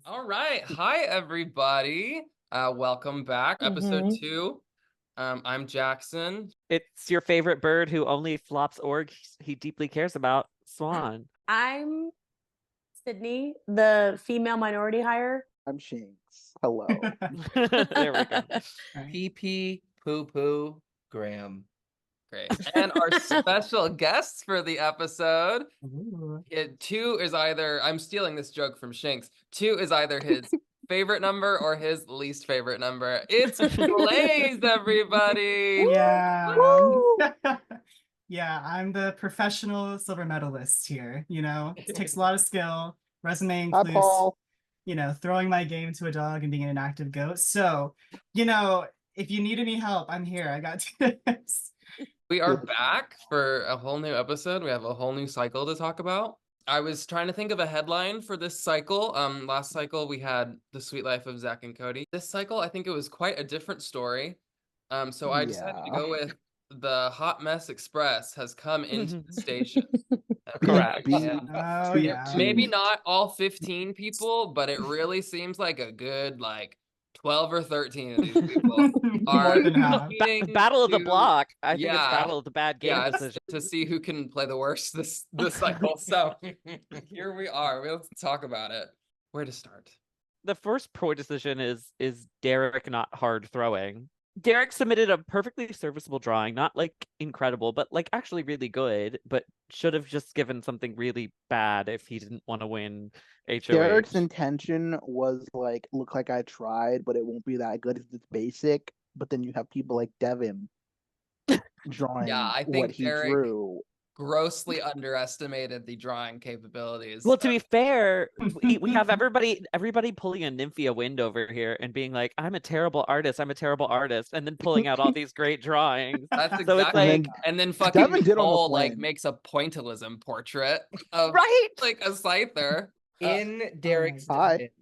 All right. Hi, everybody. Welcome back. Episode 2. I'm Jackson. It's your favorite bird who only flops org he deeply cares about, Swan. I'm Sydney, the female minority hire. I'm Shanks. Hello. There we go. EP2 Graham. Great. And our special guests for the episode. Ooh. 2 is either, I'm stealing this joke from Shanks. 2 is either his favorite number or his least favorite number. It's Blaze, everybody. Yeah. Yeah, I'm the professional silver medalist here. It takes a lot of skill. Resume Hi, includes, Paul. throwing my game to a dog and being an active goat. So, if you need any help, I'm here. I got tips. We are back for a whole new episode. We have a whole new cycle to talk about. I was trying to think of a headline for this cycle. Last cycle we had The Sweet Life of Zach and Cody. This cycle, I think it was quite a different story. So I decided to go with The Hot Mess Express has come into the station. Correct. Oh, yeah. Maybe not all 15 people, but it really seems like a good 12 or 13 of these people are More than half. Battle of the to- block. I think it's Yeah. battle of the bad game Yeah, decision. to see who can play the worst this cycle. So here we are. Let's talk about it. Where to start? The first poor decision is Derek not hard throwing. Derek submitted a perfectly serviceable drawing, not incredible, but actually really good, but should have just given something really bad if he didn't want to win HOH. Derek's intention was look like I tried, but it won't be that good if it's basic. But then you have people like Devin drawing I think what he Derek drew. grossly underestimated the drawing capabilities. Well, to be fair, we have everybody pulling a Nymphia wind over here and being like, I'm a terrible artist, and then pulling out all these great drawings. That's So it's exactly. like, And then fucking Devin did Nicole almost win. makes a pointillism portrait of right? a scyther. In Derek's Hi. defense,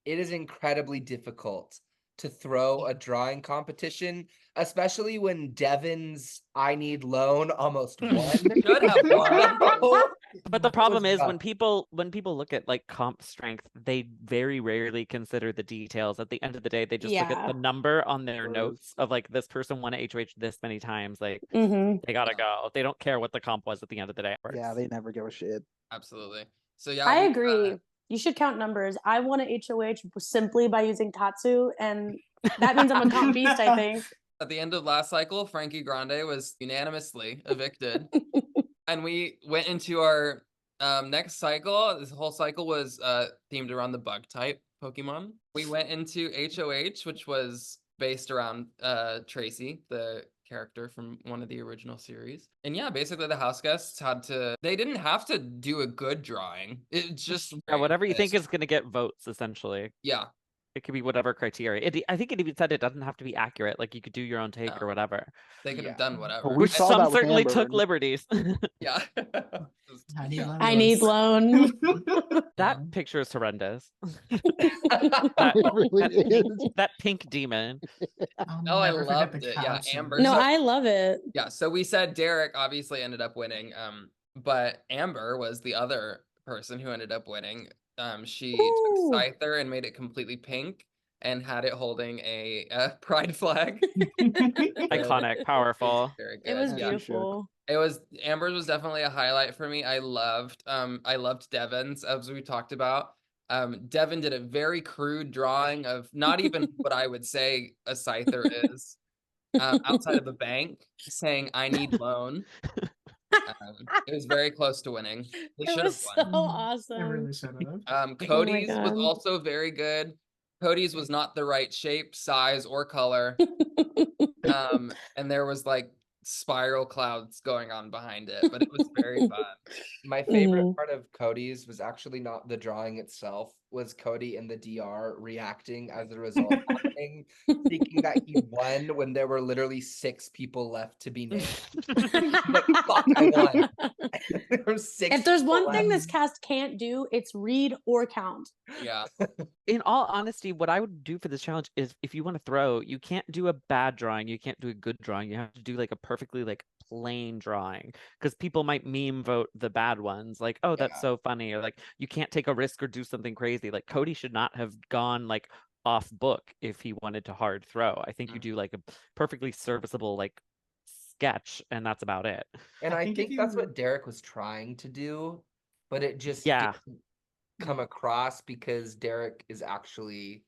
it is incredibly difficult to throw a drawing competition, especially when Devin's I Need Loan almost won. Should have won. But the problem is tough. when people look at comp strength, they very rarely consider the details. At the end of the day, they just look at the number on their True. notes of this person won HOH this many times. Mm-hmm. They gotta go. They don't care what the comp was at the end of the day. Yeah, they never give a shit. Absolutely. So yeah, I agree. You should count numbers. I won a HOH simply by using Tatsu, and that means I'm a comp beast, I think. At the end of last cycle, Frankie Grande was unanimously evicted. And we went into our next cycle. This whole cycle was themed around the bug type Pokemon. We went into HOH, which was based around Tracy, the character from one of the original series. And yeah, basically the house guests they didn't have to do a good drawing. It just Whatever you think is gonna get votes, essentially. Yeah. It could be whatever criteria. I think it even said it doesn't have to be accurate. You could do your own take or whatever. They could have Yeah. done whatever. But we Which saw some that with certainly Amber. took liberties. Yeah. I need loan. That picture is horrendous. It really is. That pink demon. Oh, I loved it. Yeah, Amber. No, So- I love it. Yeah, so we said Derek obviously ended up winning, but Amber was the other person who ended up winning. She Ooh. took Scyther and made it completely pink and had it holding a pride flag. Iconic, powerful. Very good. It was Yeah. beautiful. It was Amber's was definitely a highlight for me. I loved Devin's, as we talked about. Devin did a very crude drawing of not even what I would say a Scyther is. Outside of a bank saying I need loan. It was very close to winning. They It should have was won. so It awesome. really should have. Cody's was God. also very good. Cody's was not the right shape, size, or color. And there was spiral clouds going on behind it, but it was very fun. My favorite Mhm. part of Cody's was actually not the drawing itself, was Cody in the DR reacting as a result happening, thinking that he won when there were literally 6 people left to be named. Like, fuck, I won. There were 6 If there's people one thing left. this cast can't do, it's read or count. Yeah. In all honesty, what I would do for this challenge is if you want to throw, you can't do a bad drawing, you can't do a good drawing. You have to do a perfectly plain drawing, because people might meme vote the bad ones, like, oh, that's Yeah. so funny, or like, you can't take a risk or do something crazy. Like, Cody should not have gone like off book if he wanted to hard throw. I think you do like a perfectly serviceable like sketch, and that's about it. And I think if think that's you- what Derek was trying to do, but it just Yeah. didn't come across because Derek is actually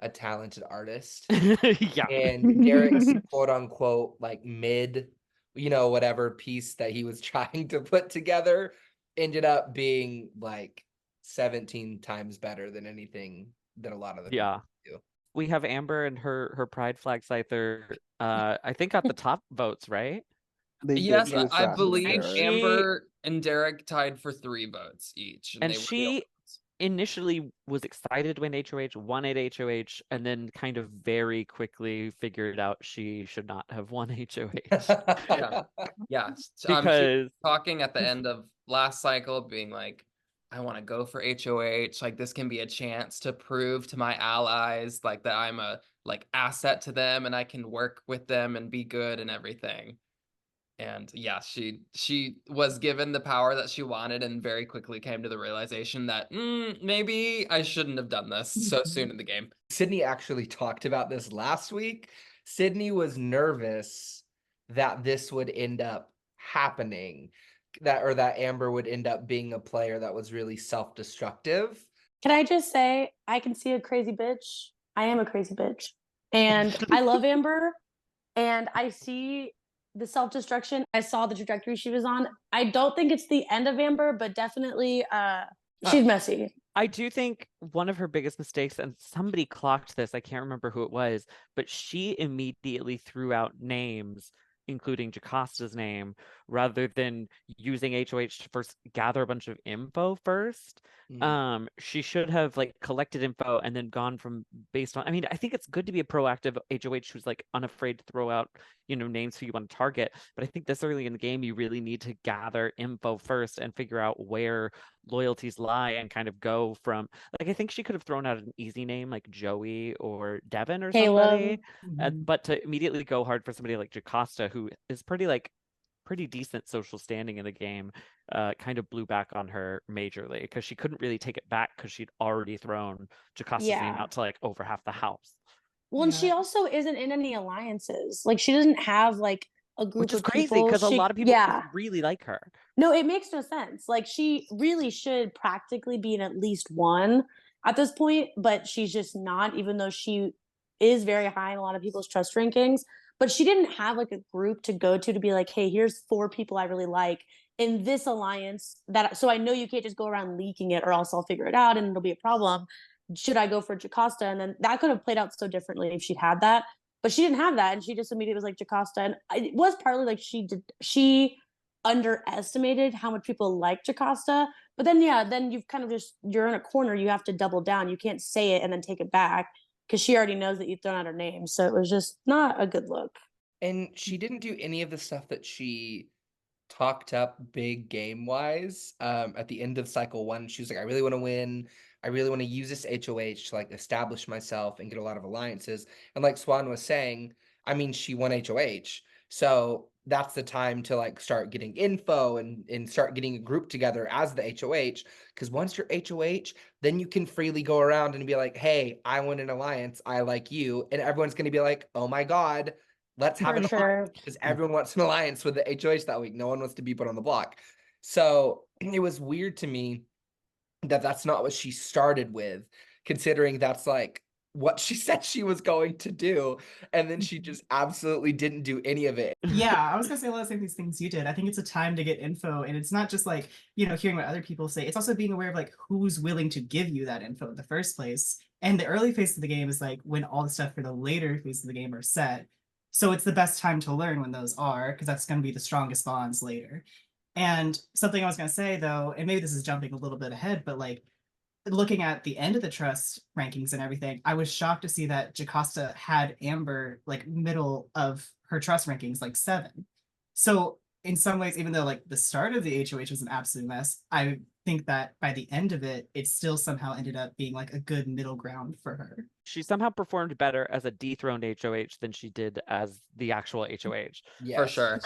a talented artist. Yeah. And Derek's quote unquote like mid, whatever piece that he was trying to put together ended up being like 17 times better than anything that a lot of the Yeah. people do. We have Amber and her pride flag scyther, I think got the top votes, right? They Yes, did. She was I faster than believe And Derek. she- Amber and Derek tied for 3 votes each, And they were the she ones. initially was excited to win HOH, wanted HOH, and then kind of very quickly figured out she should not have won HOH. Yeah. Yeah, she was Because talking at the end of last cycle, being like, I want to go for HOH. Like, this can be a chance to prove to my allies like that I'm a like asset to them and I can work with them and be good and everything. And yeah, she was given the power that she wanted and very quickly came to the realization that maybe I shouldn't have done this so soon in the game. Sydney actually talked about this last week. Sydney was nervous that this would end up happening, that Amber would end up being a player that was really self-destructive. Can I just say, I can see a crazy bitch. I am a crazy bitch. And I love Amber. And I see the self-destruction. I saw the trajectory she was on. I don't think it's the end of Amber, but definitely she's messy. I do think one of her biggest mistakes, and somebody clocked this, I can't remember who it was, but she immediately threw out names, including Jacosta's name, rather than using HOH to first gather a bunch of info first. She should have like collected info and then gone from based on, I mean, I think it's good to be a proactive HOH who's like unafraid to throw out, names who you want to target. But I think this early in the game, you really need to gather info first and figure out where loyalties lie and kind of go from, like, I think she could have thrown out an easy name like Joey or Devin or somebody, but to immediately go hard for somebody like Jacosta, who is pretty decent social standing in the game, kind of blew back on her majorly because she couldn't really take it back because she'd already thrown Jacosta's name Yeah. out to like over half the house. Well, and she also isn't in any alliances. Like, she doesn't have like a group Which is of crazy people. because a lot of people Yeah. really like her. No, it makes no sense. Like, she really should practically be in at least one at this point, but she's just not, even though she is very high in a lot of people's trust rankings. But she didn't have like a group to go to be like, hey, here's 4 people I really like in this alliance, that so I know you can't just go around leaking it or else I'll figure it out and it'll be a problem. Should I go for Jacosta? And then that could have played out so differently if she'd had that. But she didn't have that, and she just immediately was like Jacosta. And it was partly like she underestimated how much people like Jacosta. But then then you've kind of you're in a corner. You have to double down. You can't say it and then take it back because she already knows that you've thrown out her name. So it was just not a good look. And she didn't do any of the stuff that she talked up big game wise. At the end of cycle 1, she was like, I really want to win. I really want to use this HOH to like establish myself and get a lot of alliances. And like Swan was saying, I mean, she won HOH. So that's the time to like start getting info and start getting a group together as the HOH. Because once you're HOH, then you can freely go around and be like, hey, I want an alliance. I like you. And everyone's going to be like, oh my God, let's have an alliance, because everyone wants an alliance with the HOH that week. No one wants to be put on the block. So it was weird to me that that's not what she started with, considering that's like what she said she was going to do, and then she just absolutely didn't do any of it. Yeah, I was gonna say a lot of the same things you did. I think it's a time to get info, and it's not just like, hearing what other people say. It's also being aware of like who's willing to give you that info in the first place. And the early phase of the game is like when all the stuff for the later phase of the game are set. So it's the best time to learn when those are, because that's going to be the strongest bonds later. And something I was going to say though, and maybe this is jumping a little bit ahead, but like looking at the end of the trust rankings and everything, I was shocked to see that Jacosta had Amber like middle of her trust rankings, like 7. So in some ways, even though like the start of the HOH was an absolute mess, I think that by the end of it, it still somehow ended up being like a good middle ground for her. She somehow performed better as a dethroned HOH than she did as the actual HOH. For sure.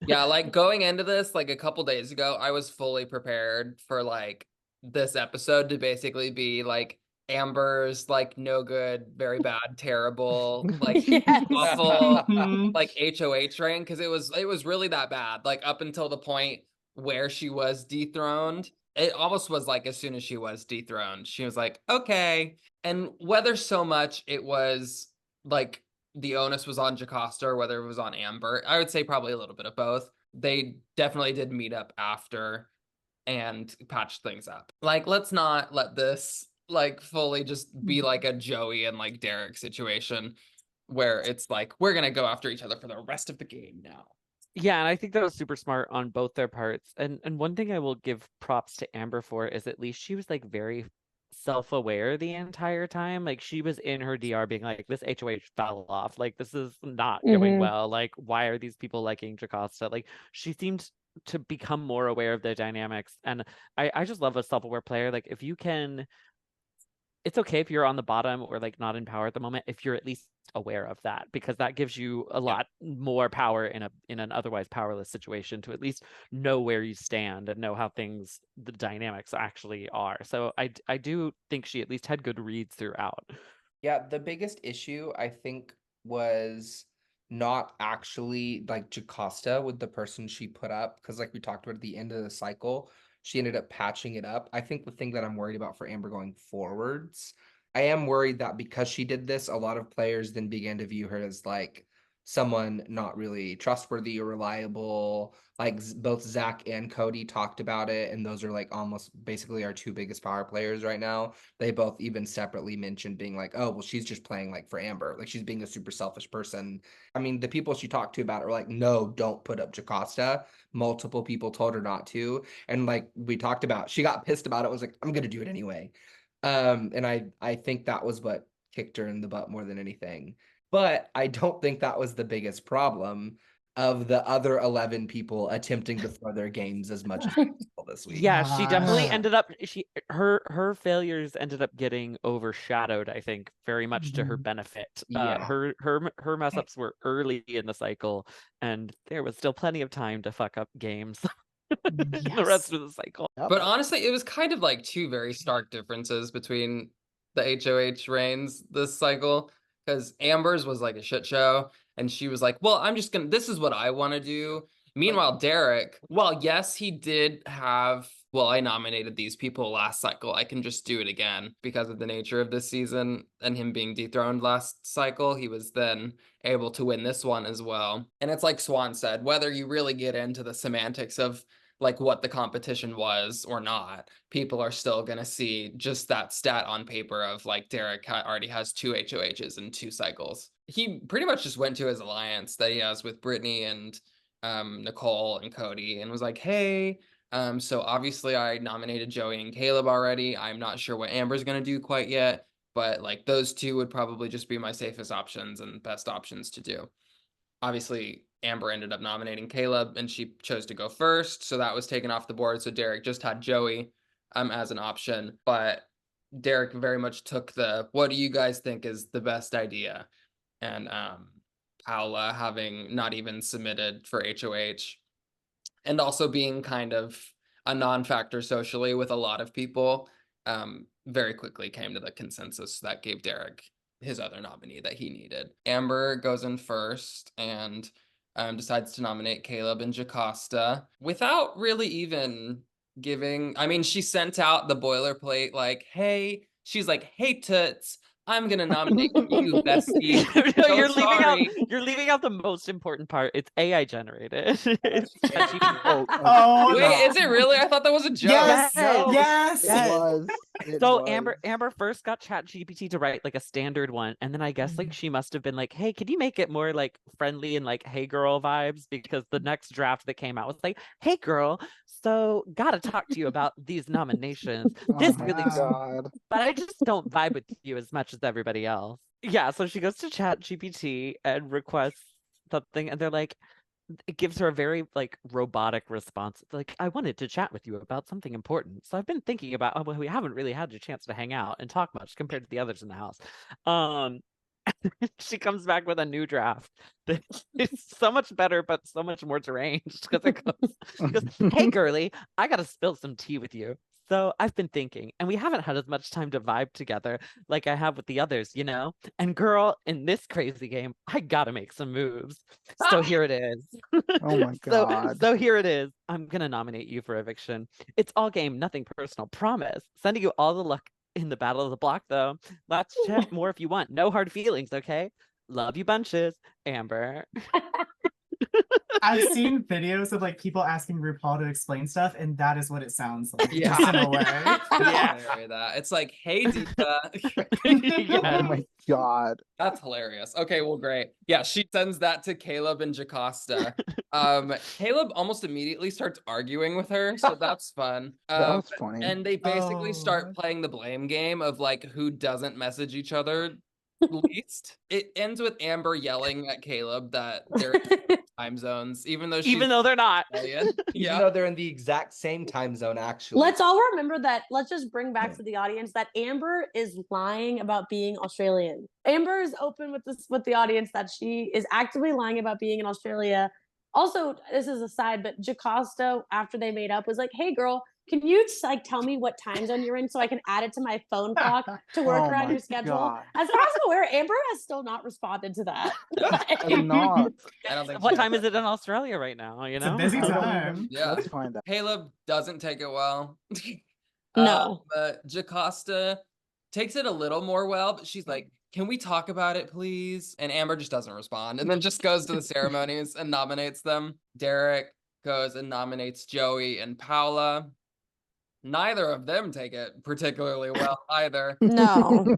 Yeah, like going into this, like a couple days ago, I was fully prepared for like this episode to basically be like Amber's like no good, very bad, terrible, like Yes. awful Mhm. like HOH reign, because it was really that bad. Like up until the point where she was dethroned, it almost was like as soon as she was dethroned, she was like, okay. And whether so much it was like the onus was on Jocasta or whether it was on Amber, I would say probably a little bit of both. They definitely did meet up after and patch things up. Like, let's not let this like fully just be like a Joey and like Derek situation where it's like we're gonna go after each other for the rest of the game now. Yeah, and I think that was super smart on both their parts. And one thing I will give props to Amber for is at least she was like very self-aware the entire time. Like she was in her DR being like, this HOH fell off. Like this is not going well. Like why are these people liking Jocasta? Like she seemed to become more aware of their dynamics. And I just love a self-aware player. Like if you can, it's okay if you're on the bottom or like not in power at the moment if you're at least aware of that, because that gives you a lot more power in an otherwise powerless situation to at least know where you stand and know how things, the dynamics actually are. So I do think she at least had good reads throughout. Yeah, the biggest issue I think was not actually like Jocasta with the person she put up, because like we talked about at the end of the cycle, she ended up patching it up. I think the thing that I'm worried about for Amber going forwards, I am worried that because she did this, a lot of players then began to view her as like someone not really trustworthy or reliable. Like both Zach and Cody talked about it, and those are like almost basically our two biggest power players right now. They both even separately mentioned being like, oh, well, she's just playing like for Amber. Like she's being a super selfish person. I mean, the people she talked to about it were like, no, don't put up Jocasta. Multiple people told her not to. And like we talked about, she got pissed about it, was like, I'm gonna do it anyway. And I think that was what kicked her in the butt more than anything. But I don't think that was the biggest problem of the other 11 people attempting to throw their games as much as possible this week. Yeah, she definitely Ah. ended up her failures ended up getting overshadowed, I think, very much to her benefit. Yeah. Her mess ups were early in the cycle, and there was still plenty of time to fuck up games the rest of the cycle. Yep. But honestly, it was kind of like two very stark differences between the HOH reigns this cycle, because Amber's was like a shit show, and she was like, well, I'm just gonna, this is what I want to do. Meanwhile, Derek, well, yes, he did have, well, I nominated these people last cycle. I can just do it again because of the nature of this season and him being dethroned last cycle. He was then able to win this one as well. And it's like Swan said, whether you really get into the semantics of like what the competition was or not, people are still going to see just that stat on paper of like Derek already has 2 HOHs in 2 cycles. He pretty much just went to his alliance that he has with Brittany and Nicole and Cody and was like, hey, so obviously I nominated Joey and Caleb already. I'm not sure what Amber's going to do quite yet, but like those two would probably just be my safest options and best options to do. Obviously, Amber ended up nominating Caleb and she chose to go first, so that was taken off the board. So Derek just had Joey as an option, but Derek very much took the what do you guys think is the best idea, and Paola having not even submitted for HOH and also being kind of a non-factor socially with a lot of people, very quickly came to the consensus that gave Derek his other nominee that he needed. Amber goes in first and decides to nominate Caleb and Jocasta without really even giving, I mean, she sent out the boilerplate like, hey, she's like, hey, Toots, I'm gonna nominate you, bestie. No, So you're sorry. leaving out the most important part. It's AI generated. It's That's ChatGPT. Oh, Wait, no. is it really? I thought that was a joke. Yes, No. yes. It was. It So was. Amber first got ChatGPT to write like a standard one, and then I guess like she must have been like, "Hey, can you make it more like friendly and like hey girl vibes?" Because the next draft that came out was like, "Hey girl, so gotta talk to you about these nominations. This Oh my really, God. but I just don't vibe with you as much as everybody else." Yeah, so she goes to ChatGPT and requests something, and they're like, it gives her a very like robotic response. It's like, I wanted to chat with you about something important. So I've been thinking about, oh, well, we haven't really had a chance to hang out and talk much compared to the others in the house. She comes back with a new draft that is so much better, but so much more deranged because it goes, hey, girly, I got to spill some tea with you. So I've been thinking, and we haven't had as much time to vibe together like I have with the others, you know? And girl, in this crazy game, I gotta make some moves. So here it is. Oh my god. So here it is. I'm gonna nominate you for eviction. It's all game, nothing personal. Promise. Sending you all the luck in the battle of the block, though. Let's chat more if you want. No hard feelings, okay? Love you bunches, Amber. I've seen videos of like people asking RuPaul to explain stuff, and that is what it sounds like. Yeah. Just in a way. Yeah. That. It's like, hey, Diva. Oh my god. That's hilarious. Okay, well, great. Yeah, she sends that to Caleb and Jocasta. Caleb almost immediately starts arguing with her, so that's fun. That was funny. And they basically Oh. start playing the blame game of like who doesn't message each other least. It ends with Amber yelling at Caleb that they're in time zones, even though They're not. Even Yeah. though they're in the exact same time zone, actually. Let's all remember that. Let's just bring back for the audience that Amber is lying about being Australian. Amber is open with the audience that she is actively lying about being in Australia. Also, this is a side, but Jocasta, after they made up, was like, "Hey, girl, can you just, like tell me what time zone you're in so I can add it to my phone clock to work Oh around my your schedule?" God. As far as I'm aware, Amber has still not responded to that. I'm not. I don't think What she- time is it in Australia right now? You It's know? a busy I don't time. even- Yeah. Let's find out. Caleb doesn't take it well. No. But Jocasta takes it a little more well, but she's like, can we talk about it, please? And Amber just doesn't respond and then just goes to the ceremonies and nominates them. Derek goes and nominates Joey and Paula. Neither of them take it particularly well either. No.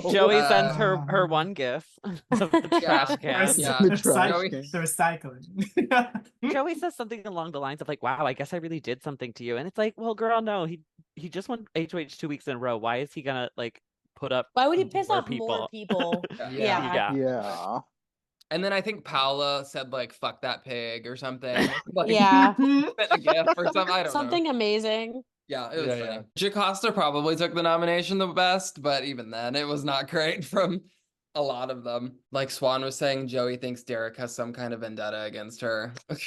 Joey sends her Uh, one gif of the trash can. Yeah. The trash Joey- can. The recycling. Joey says something along the lines of like, "Wow, I guess I really did something to you," and it's like, "Well, girl, no, he just won HOH 2 weeks in a row. Why is he gonna like put up? Why would he piss more off more people? Yeah. Yeah. Yeah. And then I think Paula said like "fuck that pig" or something. Like, Yeah. sent a gif or something. I don't Something know. amazing. Yeah, it was Yeah, funny. yeah. Jocasta probably took the nomination the best, but even then, it was not great from a lot of them. Like Swan was saying, Joey thinks Derek has some kind of vendetta against her. But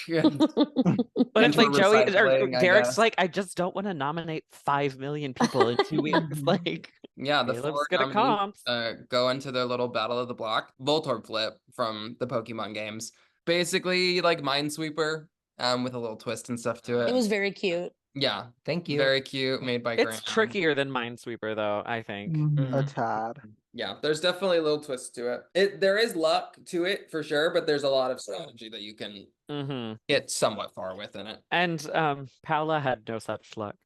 it's And like for Joey or recycling, I Derek's guess. like, I just don't want to nominate 5 million people in 2 weeks. Like, Yeah, the Caleb's four good at nominees comps. go into their little battle of the block. Voltorb flip from the Pokemon games. Basically, like Minesweeper, with a little twist and stuff to it. It was very cute. Yeah, Thank you. very cute, made by It's Graham. trickier than Minesweeper, though, I think. Mhm. A tad. Yeah, there's definitely a little twist to it. There is luck to it for sure, but there's a lot of strategy that you can Hmm get somewhat far with in it. And Paula had no such luck.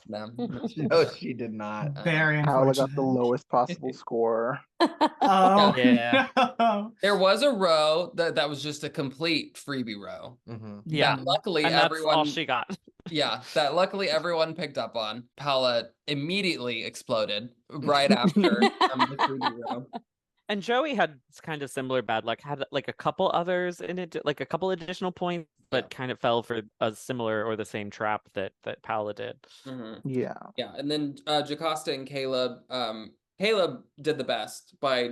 No. No, she did not. Very Paola unfortunate. got the lowest possible score. Oh Yeah. no. There was a row that was just a complete freebie row. Mhm. Yeah. That luckily And that's everyone all she got. Yeah, that luckily everyone picked up on. Paula immediately exploded right after the freebie row. And Joey had kind of similar bad luck, had like a couple others in it, like a couple additional points, but kind of fell for a similar or the same trap that Paula did. Mhm. Yeah. Yeah, and then Jocasta and Caleb, Caleb did the best by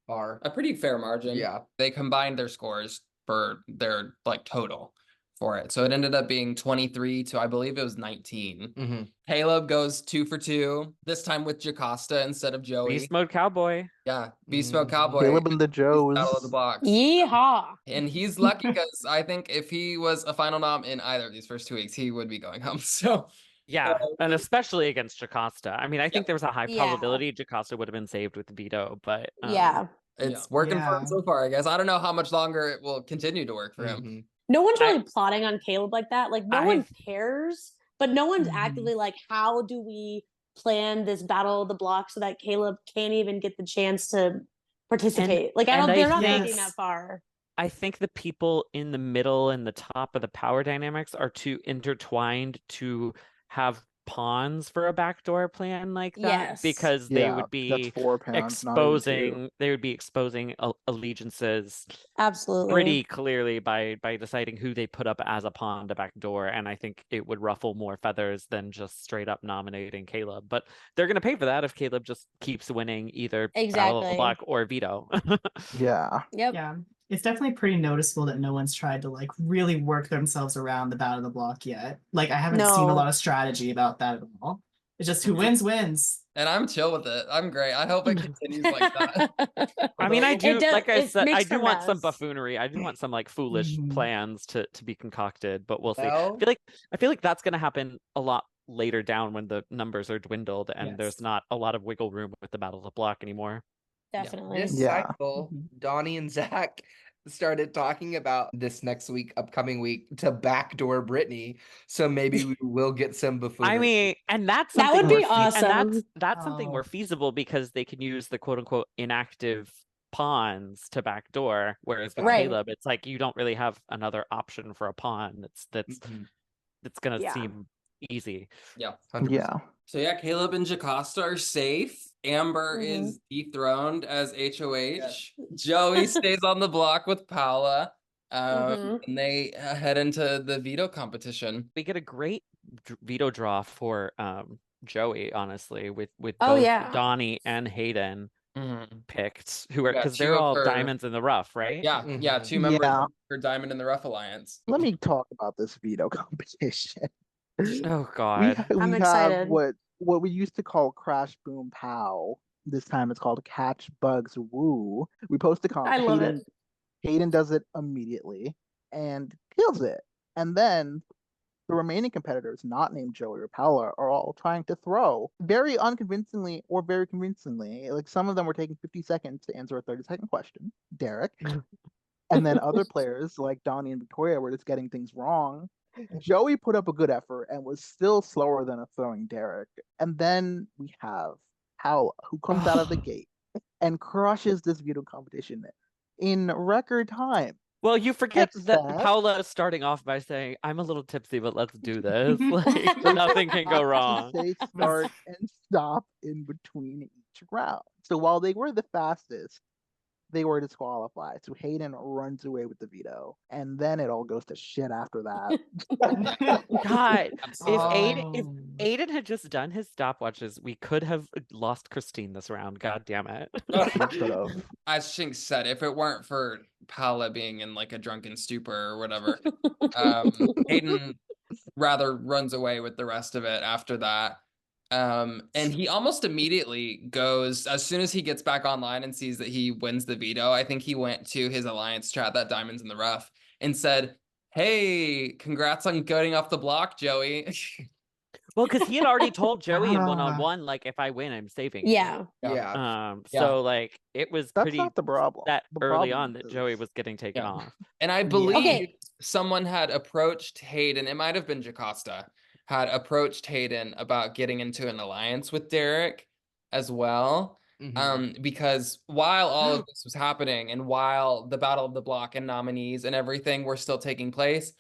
Are. a pretty fair margin. Yeah. They combined their scores for their like total for it. So it ended up being 23 to I believe it was 19. Mm-hmm. Caleb goes 2 for 2, this time with Jocasta instead of Joey. Beast mode cowboy. Yeah, Beast Mode Cowboy. Caleb and the Joes. Battle of the Blocks. Yeehaw. And he's lucky because I think if he was a final nom in either of these first 2 weeks, he would be going home. So Yeah, and especially against Jocasta. I mean, I think there was a high Yeah. probability Jocasta would have been saved with veto, but Yeah. it's working for him Yeah. so far, I guess. I don't know how much longer it will continue to work for him. Mm-hmm. No one's I- really plotting on Caleb like that. Like, no one I've- cares, but no one's Mhm. actively like, how do we plan this battle of the block so that Caleb can't even get the chance to participate? Like, and they're I not think- thinking that far. I think the people in the middle and the top of the power dynamics are too intertwined to have pawns for a backdoor plan like that, Yes. because they Yeah, would that's be 4 pounds, not even 2. exposing allegiances Absolutely. pretty clearly by deciding who they put up as a pawn to backdoor, and I think it would ruffle more feathers than just straight up nominating Caleb. But they're gonna pay for that if Caleb just keeps winning either Battle of the Exactly. Block or veto. Yeah. Yep. Yeah. It's definitely pretty noticeable that no one's tried to like really work themselves around the Battle of the Block yet. Like I haven't seen a No. lot of strategy about that at all. It's just who wins wins. And I'm chill with it. I'm great. I hope it continues like that. I mean, I Although- do, does- like I it said, I makes do for want some mess. buffoonery. I do want some like foolish Mhm. plans to be concocted, but we'll see. Well, I feel like that's gonna happen a lot later down when the numbers are dwindled and Yes. there's not a lot of wiggle room with the Battle of the Block anymore. Definitely. this Yeah. cycle, Mhm. Donnie and Zach started talking about this next week, upcoming week, to backdoor Brittany. So maybe we will get some buffoonery. I mean, and that's That something would be more and awesome. that's something more Oh. feasible because they can use the quote unquote inactive pawns to backdoor, whereas with Right. Caleb, it's like you don't really have another option for a pawn that's Mhm. gonna Yeah. seem easy. Yeah. 100%. Yeah. So yeah, Caleb and Jocasta are safe. Amber Mhm. is dethroned as HOH. Joey stays on the block with Paula. Mhm. And they head into the veto competition. We get a great veto draw for Joey, honestly, with Oh, both yeah. Donnie and Hayden picked, who are Yeah, because two they're of all her- diamonds in the rough, right? Yeah, yeah, Mhm. two members Yeah. of her Diamond in the Rough alliance. Let me talk about this veto competition. Oh We God. we I'm have excited. what we used to call Crash Boom Pow. This time it's called Catch Bugs Woo. We post a comp. I love it. Hayden does it immediately and kills it. And then the remaining competitors, not named Joey or Paula, are all trying to throw very unconvincingly or very convincingly. Like some of them were taking 50 seconds to answer a 30-second question. Derek. And then other players like Donnie and Victoria were just getting things wrong. Joey put up a good effort and was still slower than a throwing Derek. And then we have Paula, who comes out of the gate and crushes this veto competition in record time. Well, you forget Gets that that. Paula is starting off by saying, "I'm a little tipsy, but let's do this." Like nothing can go wrong. They start and stop in between each round. So while they were the fastest, they were disqualified. So Hayden runs away with the veto, and then it all goes to shit after that. God, if Absolutely. Aiden had just done his stopwatches, we could have lost Christine this round. God damn it. We could have. As Shink said, if it weren't for Paula being in like a drunken stupor or whatever, Hayden rather runs away with the rest of it after that. And he almost immediately goes, as soon as he gets back online and sees that he wins the veto, I think he went to his alliance chat, that Diamonds in the Rough, and said, "Hey, congrats on going off the block, Joey." Well, because he had already told Joey in Ah. one-on-one, like, if I win, I'm saving you. Yeah. Yeah. So like it was That's pretty not the problem. that The early problem on that Joey is- was getting taken Yeah. off. And I believe Okay. someone had approached Hayden, it might have been Jocasta, had approached Hayden about getting into an alliance with Derek as well. Mhm. Because while all of this was happening and while the Battle of the Block and nominees and everything were still taking place,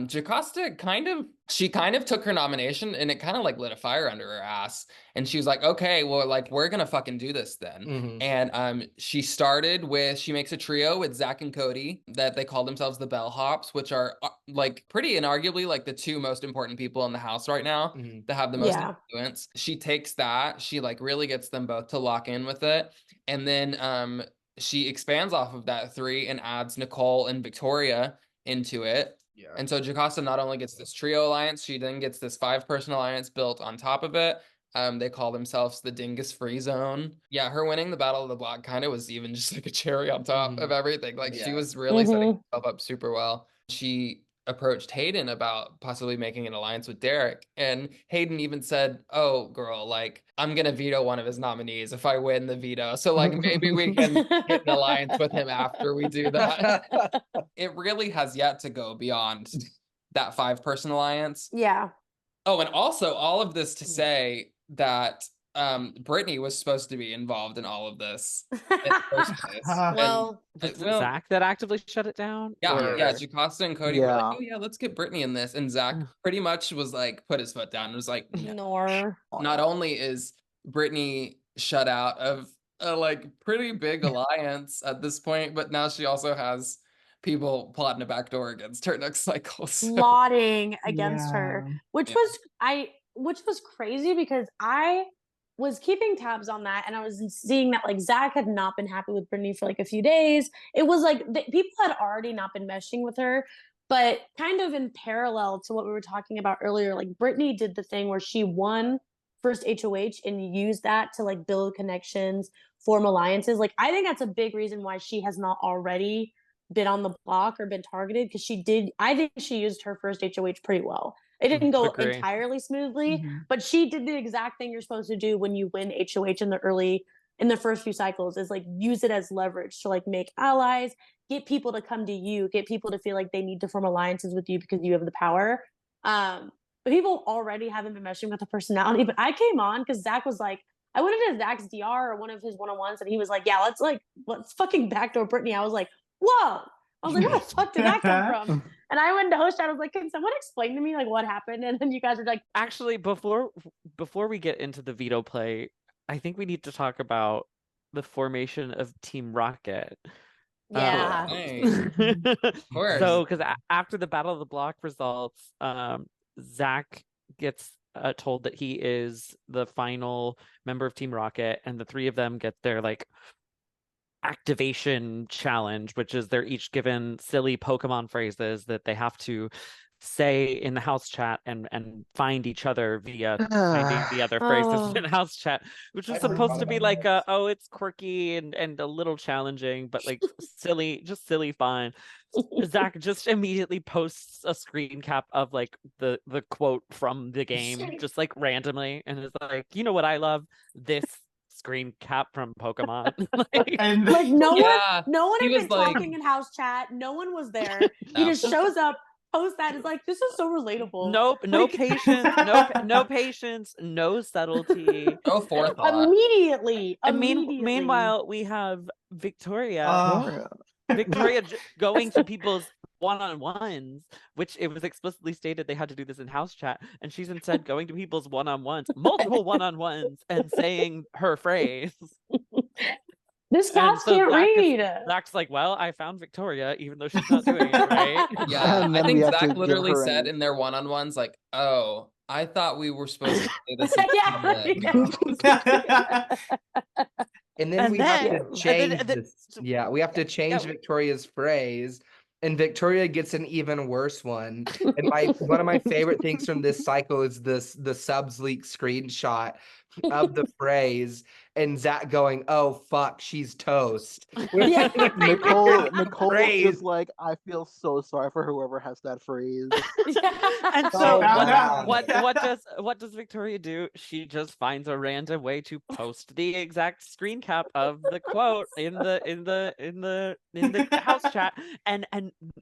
Jocasta kind of took her nomination and it kind of like lit a fire under her ass. And she was like, okay, well, like we're gonna fucking do this then. Mhm. And she makes a trio with Zach and Cody that they call themselves the Bellhops, which are like pretty inarguably like the two most important people in the house right now Mhm. that have the most Yeah. influence. She takes that, she like really gets them both to lock in with it. And then she expands off of that three and adds Nicole and Victoria into it. Yeah. And so Jocasta not only gets this trio alliance, she then gets this 5-person alliance built on top of it. They call themselves the Dingus Free Zone. Yeah, her winning the Battle of the Block kind of was even just like a cherry on top of everything. Like she Yeah. was really setting Mhm. herself up super well. She approached Hayden about possibly making an alliance with Derek. And Hayden even said, "Oh, girl, like I'm gonna veto one of his nominees if I win the veto. So like maybe we can get an alliance with him after we do that." It really has yet to go beyond that 5-person alliance. Yeah. Oh, and also all of this to say that Brittany was supposed to be involved in all of this in the first place. Well, Was it well, Zach that actively shut it down? yeah, Or- Jocasta and Cody were like, Yeah. oh yeah, let's get Brittany in this. And Zach pretty much was like, put his foot down and was like, no. nor. Not only is Brittany shut out of a like pretty big alliance at this point, but now she also has people plotting a backdoor against her next cycle. So. Plotting against her, Yeah. which was crazy because I was keeping tabs on that and I was seeing that like Zach had not been happy with Brittany for like a few days. It was like people had already not been meshing with her, but kind of in parallel to what we were talking about earlier, like Brittany did the thing where she won first HOH and used that to like build connections, form alliances. Like I think that's a big reason why she has not already been on the block or been targeted, because I think she used her first HOH pretty well. It didn't go Agree. entirely smoothly, Mhm. but she did the exact thing you're supposed to do when you win HOH in the first few cycles, is like use it as leverage to like make allies, get people to come to you, get people to feel like they need to form alliances with you because you have the power. But people already haven't been meshing with the personality. But I came on because Zach was like, I went into Zach's DR or one of his one-on-ones and he was like, yeah, let's fucking backdoor Brittany. I was like, whoa. I was like, where the fuck did that come from? And I went to host chat. I was like, can someone explain to me like what happened? And then you guys were like, Actually, before we get into the veto play, I think we need to talk about the formation of Team Rocket. yeah. Of course. So, because after the Battle of the Block results, Zach gets told that he is the final member of Team Rocket, and the three of them get their like activation challenge, which is they're each given silly Pokemon phrases that they have to say in the house chat and find each other via finding the other phrases in house chat, which was I forgot supposed to be about like this. it's quirky and a little challenging, but like silly fun. Zach just immediately posts a screen cap of like the quote from the game, just like randomly, and is like, you know what I love? This screen cap from Pokemon. And Like no one Yeah, had he was been like- talking in house chat. No one was there. He No. just shows up, posts that. It's like, this is so relatable. Nope, no Like- patience, no patience, no subtlety. No forethought. Immediately. And Immediately. meanwhile, we have Victoria. Oh. Victoria going to people's one-on-ones, which it was explicitly stated they had to do this in house chat, and she's instead going to people's one-on-ones, multiple one-on-ones, and saying her phrase. This cat so can't Zach is- read. Zach's like, well, I found Victoria, even though she's not doing it right. Yeah, And I then think we have to Zach give literally her said a- in their one-on-ones, like, "Oh, I thought we were supposed to say this." in Yeah, public." And then And we have then- to and then- change and then- this. Yeah, we have to change yeah. Victoria's phrase, and Victoria gets an even worse one. And one of my favorite things from this cycle is the subs leak screenshot of the phrase, and Zach going, "Oh fuck, she's toast." Yeah. Nicole Phrase. just like, I feel so sorry for whoever has that phrase. And Oh, so wow. what does Victoria do? She just finds a random way to post the exact screen cap of the quote in the house chat, and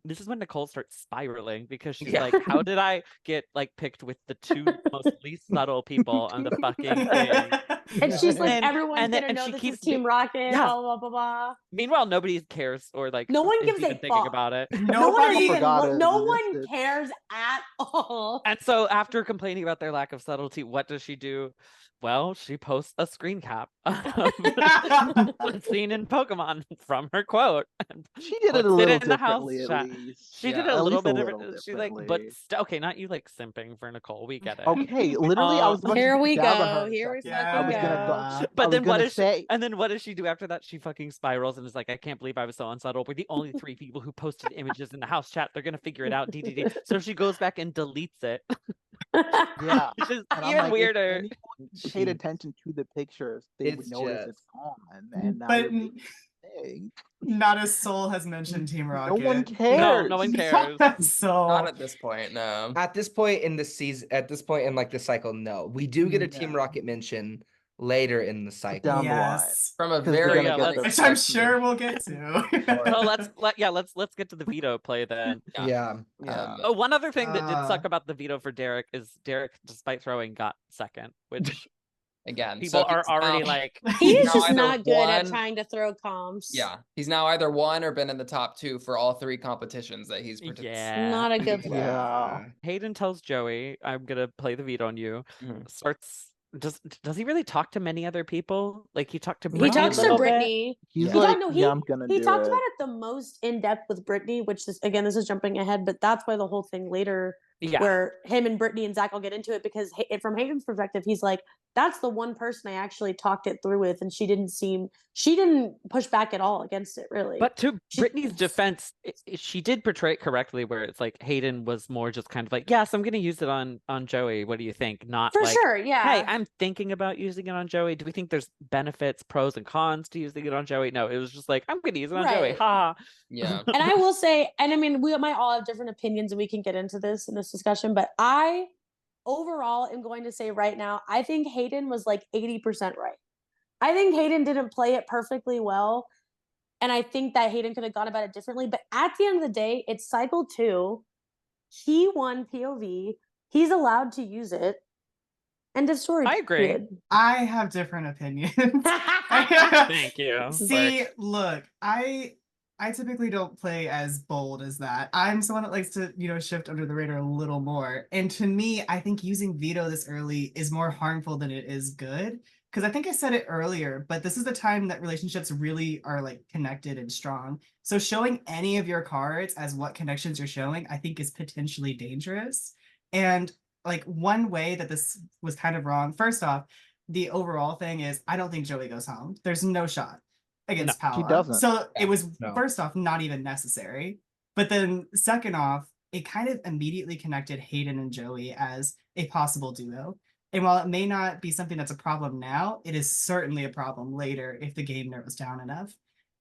this is when Nicole starts spiraling, because she's Yeah. like, how did I get like picked with the two most least subtle people on the fucking thing? And she's like, And- everyone's and then- gonna and know she this keeps is Team Rocket, Yeah. blah, blah, blah, blah. Meanwhile, nobody cares or like No one is gives a even thinking fuck. about it. No one Nobody. forgot it no one existed. cares at all. And so after complaining about their lack of subtlety, what does she do? Well, she posts a screen cap of what's seen in Pokemon from her quote. And She did it puts a little in the house differently, at chat. least. She did Yeah, it a at little least a bit little different. She's like, but differently. okay, not you like simping for Nicole. We get it. Okay, literally, I was about Here to we dab at go. her. Here we Yeah. I was fucking gonna go. I But was then what gonna does say, and then what does she do after that? She fucking spirals and is like, I can't believe I was so unsubtle. We're the only three people who posted images in the house chat. They're gonna figure it out. DDD. So she goes back and deletes it, yeah. which is And I'm even like, if weirder. anyone paid attention to the pictures, they would It's notice just- it's gone. And now But you're making a thing. not a soul has mentioned Team No Rocket. one No, cares. no one cares. So Not at this point, no. At this point in the season, at this point in like the cycle, no, we do get a Team Yeah. Rocket mention later in the cycle. Down the line. yes, From a 'Cause they're very gonna get their- which I'm unexpected- sure we'll get to. So let's get to the veto play then. Yeah. Yeah. Oh, one other thing that did Uh. suck about the veto for Derek is Derek, despite throwing, got second, which again. People So are he's already now- like, He is now just either not good at one- trying to throw comms. Yeah, he's now either won or been in the top 2 for all 3 competitions that he's participated. yeah. Not a good look. Yeah. Hayden tells Joey, I'm gonna play the veto on you. Mhm. Does he really talk to many other people? Like he talked to He Brittany a talks to little bit? Brittany. He's Yeah. like, No, yeah, I'm gonna he do talked it. about it the most in depth with Brittany, which is again, this is jumping ahead, but that's why the whole thing later, Yeah. where him and Brittany and Zach will get into it, because from Hayden's perspective, he's like, that's the one person I actually talked it through with, and she didn't push back at all against it, really. But to She- Brittany's defense, she did portray it correctly, where it's like Hayden was more just kind of like, yes, I'm gonna use it on Joey. What do you think? Not for like, sure, yeah. hey, I'm thinking about using it on Joey. Do we think there's benefits, pros and cons to using it on Joey? No, it was just like, I'm gonna use it on Joey. Right. Ha. Yeah. And I will say, and I mean, we might all have different opinions, and we can get into this in this discussion, but I overall am going to say right now, I think Hayden was like 80% right. I think Hayden didn't play it perfectly well, and I think that Hayden could have gone about it differently. But at the end of the day, it's cycle 2. He won POV. He's allowed to use it. End of story. I agree. period. I have different opinions. Thank you. See, look, I typically don't play as bold as that. I'm someone that likes to, shift under the radar a little more. And to me, I think using veto this early is more harmful than it is good. Because I think I said it earlier, but this is the time that relationships really are like connected and strong. So showing any of your cards as what connections you're showing, I think is potentially dangerous. And like one way that this was kind of wrong, first off, the overall thing is I don't think Joey goes home. There's no shot against No, he Paula. doesn't. So it was No. first off not even necessary. But then second off, it kind of immediately connected Hayden and Joey as a possible duo. And while it may not be something that's a problem now, it is certainly a problem later if the game narrows down enough.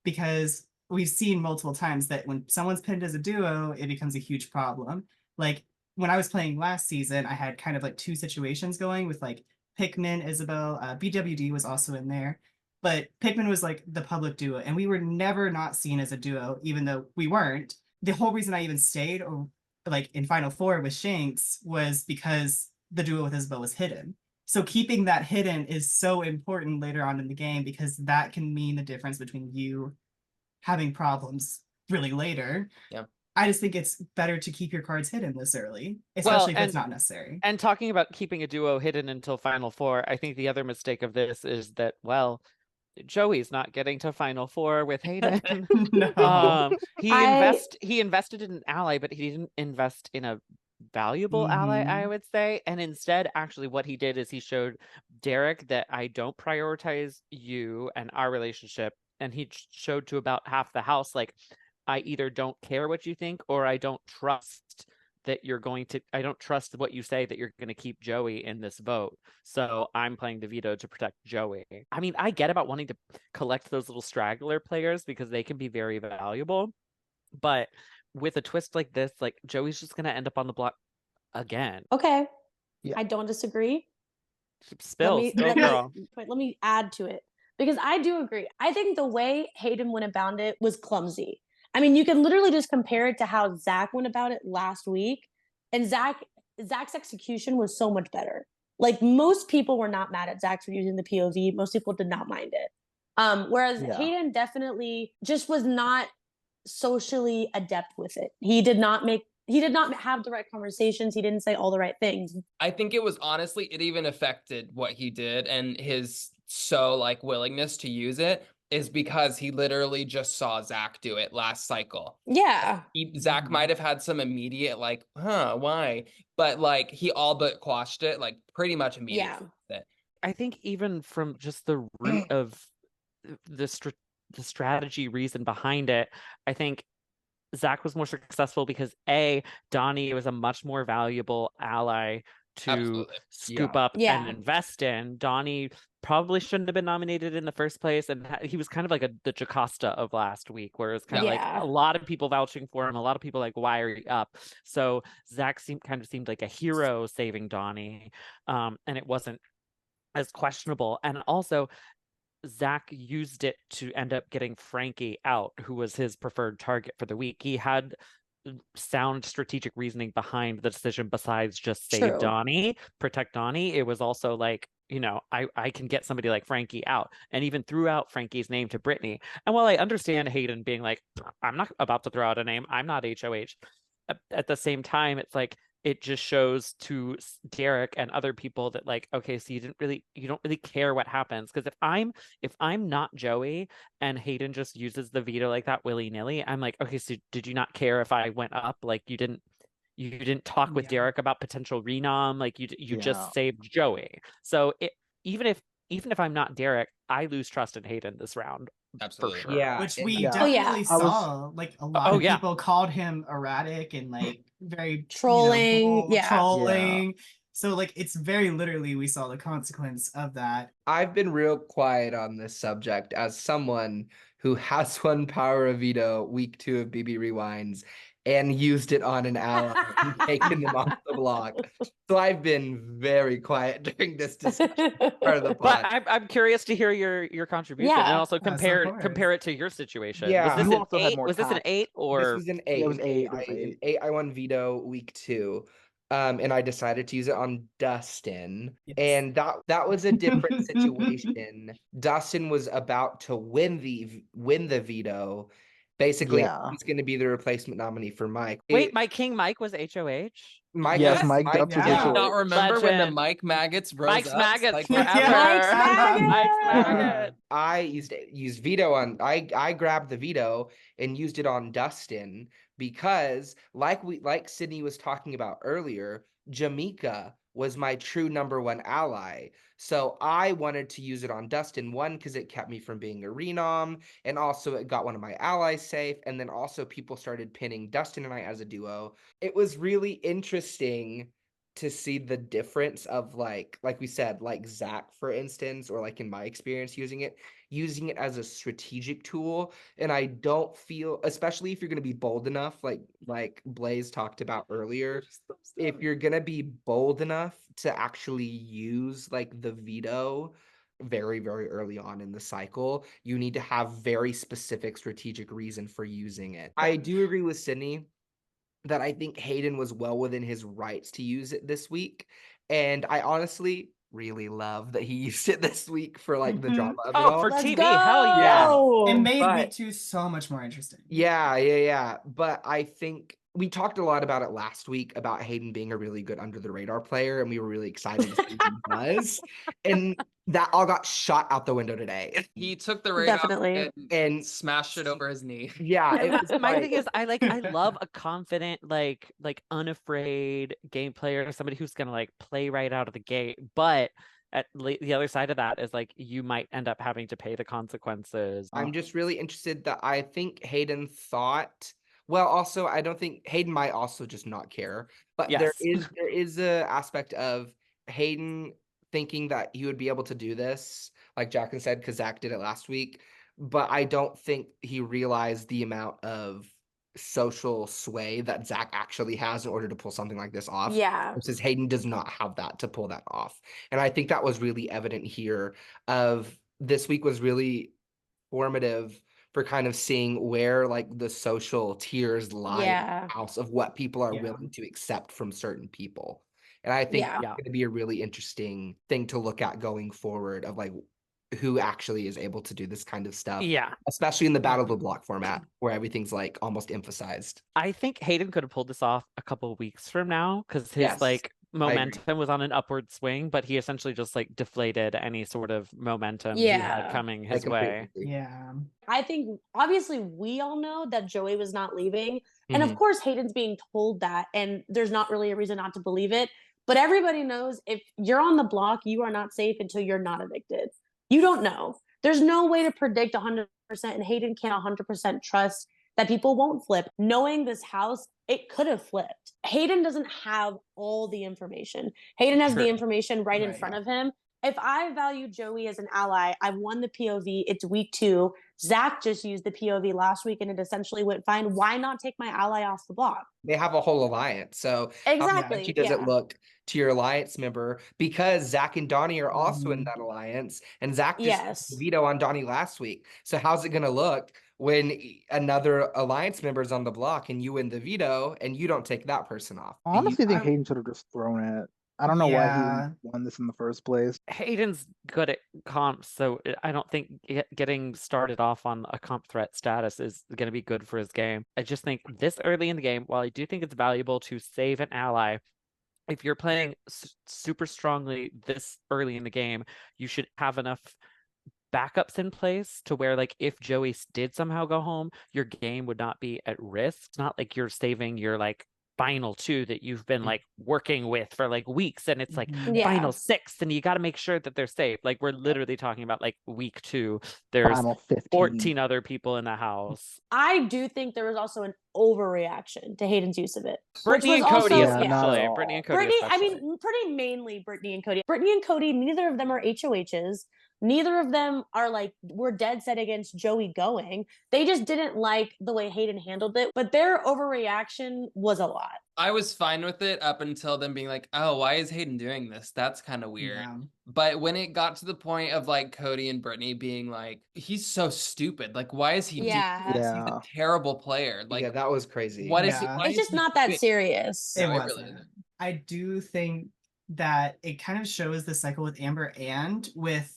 Because we've seen multiple times that when someone's pinned as a duo, it becomes a huge problem. Like when I was playing last season, I had kind of like 2 situations going with like Pikmin, Isabel, BWD was also in there. But Pikmin was like the public duo, and we were never not seen as a duo, even though we weren't. The whole reason I even stayed or like in Final Four with Shanks was because the duo with Isabel was hidden. So keeping that hidden is so important later on in the game, because that can mean the difference between you having problems really later. Yeah. I just think it's better to keep your cards hidden this early, especially if it's not necessary. And talking about keeping a duo hidden until Final Four, I think the other mistake of this is that, well, Joey's not getting to Final Four with Hayden. No. He invested in an ally, but he didn't invest in a valuable ally, I would say. And instead, actually, what he did is he showed Derek that I don't prioritize you and our relationship. And he showed to about half the house, like, I either don't care what you think, or I don't trust that I don't trust what you say that you're going to keep Joey in this vote. So I'm playing the veto to protect Joey. I mean, I get about wanting to collect those little straggler players because they can be very valuable. But with a twist like this, like Joey's just going to end up on the block again. Okay. Yeah. I don't disagree. Spill, girl. Let me add to it, because I do agree. I think the way Hayden went about it was clumsy. I mean, you can literally just compare it to how Zach went about it last week. And Zach's execution was so much better. Like, most people were not mad at Zach for using the POV. Most people did not mind it. Whereas Hayden definitely just was not socially adept with it. He did not have the right conversations. He didn't say all the right things. I think it was honestly, it even affected what he did, and his willingness to use it is because he literally just saw Zach do it last cycle. Yeah. Zach might have had some immediate why? But like he all but quashed it pretty much immediately. Yeah. I think even from just the root of the strategy reason behind it, I think Zach was more successful because Donnie was a much more valuable ally to scoop up and invest in. Donnie probably shouldn't have been nominated in the first place, and he was kind of like the Jocasta of last week, where it's kind of like a lot of people vouching for him, a lot of people like, why are you up? So Zach seemed like a hero saving Donnie, and it wasn't as questionable. And also Zach used it to end up getting Frankie out, who was his preferred target for the week. He had sound strategic reasoning behind the decision besides just save Donnie, protect Donnie. It was also like, you know, I can get somebody like Frankie out, and even threw out Frankie's name to Brittany. And while I understand Hayden being like, I'm not about to throw out a name, I'm not HOH, at the same time, it's like, it just shows to Derek and other people that like, okay, so you don't really care what happens. Because if I'm not Joey and Hayden just uses the veto like that willy-nilly, I'm like, okay, so did you not care if I went up? Like you didn't talk with Derek about potential renom, like you just saved Joey. So even if I'm not Derek, I lose trust in Hayden this round. Absolutely. For sure. Yeah, Which and we that- definitely I was- saw. Like a lot of yeah. people called him erratic and like very Trolling, bold, yeah. trolling. So like it's very literally we saw the consequence of that. I've been real quiet on this subject as someone who has won Power of Veto week 2 of BB Rewinds and used it on an ally and taken them off the block. So I've been very quiet during this discussion part of the But pod. I'm curious to hear your contribution and Yeah. also Yes, of compare it to your situation. Yeah. Was this You an also had 8? more Was this an tact. 8 or This was an 8. Yeah, it was an 8. It was I, an 8. 8. I won Veto week 2. And I decided to use it on Dustin. Yes. And that was a different situation. Dustin was about to win the veto. Basically, Yeah. he's going to be the replacement nominee for Mike. wait, my King Mike was HOH? Mike, Yes, Mike Dubs was yeah. Do you HOH. not remember when the Legend. Mike Maggots rose Mike's up? Maggots Like, forever. Mike's Maggots! Mike's Maggots. I used veto on I grabbed the veto and used it on Dustin because like Sydney was talking about earlier, Jamaica was my true #1 ally. So I wanted to use it on Dustin, one, because it kept me from being a renom, and also it got one of my allies safe, and then also people started pinning Dustin and I as a duo. It was really interesting to see the difference of like we said, like Zach, for instance, or like in my experience using it as a strategic tool. And I don't feel, especially if you're going to be bold enough, like Blaze talked about earlier, if you're going to be bold enough to actually use like the veto very, very early on in the cycle, you need to have very specific strategic reason for using it. I do agree with Sydney that I think Hayden was well within his rights to use it this week. And I honestly really love that he used it this week for like the drama of it all. For Let's TV, go! hell yeah. It made But- week 2 so much more interesting. Yeah. But I think we talked a lot about it last week about Hayden being a really good under the radar player, and we were really excited to see what he was. And that all got shot out the window today. he took the radar Definitely. And smashed it over his knee. yeah, it was My like, thing is, I love a confident, like unafraid game player, somebody who's gonna like play right out of the gate. But the other side of that is like you might end up having to pay the consequences. I'm just really interested that I think Hayden thought. Well, also, I don't think Hayden might also just not care, but there Yes. is a aspect of Hayden thinking that he would be able to do this, like Jacqueline said, because Zach did it last week. But I don't think he realized the amount of social sway that Zach actually has in order to pull something like this off. Yeah. Versus Hayden does not have that to pull that off. And I think that was really evident here. This week was really formative for kind of seeing where like the social tiers lie in Yeah. the house of what people are Yeah. willing to accept from certain people. And I think Yeah. it's going to be a really interesting thing to look at going forward of like who actually is able to do this kind of stuff. Yeah. Especially in the Battle of the Block format where everything's like almost emphasized. I think Hayden could have pulled this off a couple of weeks from now because his Yes, like agree. momentum was on an upward swing, but he essentially just like deflated any sort of momentum he Yeah. had coming I his way. completely agree. Yeah. I think obviously we all know that Joey was not leaving. And Mhm. of course, Hayden's being told that, and there's not really a reason not to believe it. But everybody knows if you're on the block, you are not safe until you're not evicted. You don't know. There's no way to predict 100%, and Hayden can't 100% trust that people won't flip. Knowing this house, it could have flipped. Hayden doesn't have all the information. Hayden has the True. information right in Right. front of him. If I value Joey as an ally, I've won the POV. It's week 2. Zach just used the POV last week and it essentially went fine. Why not take my ally off the block? They have a whole alliance. So Exactly. how does it Yeah. look to your alliance member? Because Zach and Donnie are also in Mhm. that alliance, and Zach just Yes. used the veto on Donnie last week. So how's it going to look when another alliance member is on the block and you win the veto and you don't take that person off? I honestly think I- Hayden should have just thrown it. I don't know why Yeah. he won this in the first place. Hayden's good at comps, so I don't think getting started off on a comp threat status is going to be good for his game. I just think this early in the game, while I do think it's valuable to save an ally, if you're playing super strongly this early in the game, you should have enough backups in place to where, like, if Joey did somehow go home, your game would not be at risk. It's not like you're saving your like final two that you've been like working with for like weeks, and it's like Yeah. final six, and you got to make sure that they're safe. Like, we're literally talking about like week 2. There's Final 15. 14 other people in the house. I do think there was also an overreaction to Hayden's use of it. Brittany which and was Cody also, Yeah, not especially. at all. Brittany and Cody Brittany, I especially. mean, pretty mainly Brittany and Cody. Brittany and Cody, neither of them are HOHs. Neither of them are like, we're dead set against Joey going. They just didn't like the way Hayden handled it, but their overreaction was a lot. I was fine with it up until them being like, oh, why is Hayden doing this? That's kind of weird. Yeah. But when it got to the point of like Cody and Brittany being like, he's so stupid. Like, why is he doing Yeah. this? He's Yeah. a terrible player. Like, yeah, that was crazy. what is he? Yeah. Why It's is just he not that doing- serious. It No, it really wasn't. isn't. I do think that it kind of shows the cycle with Amber and with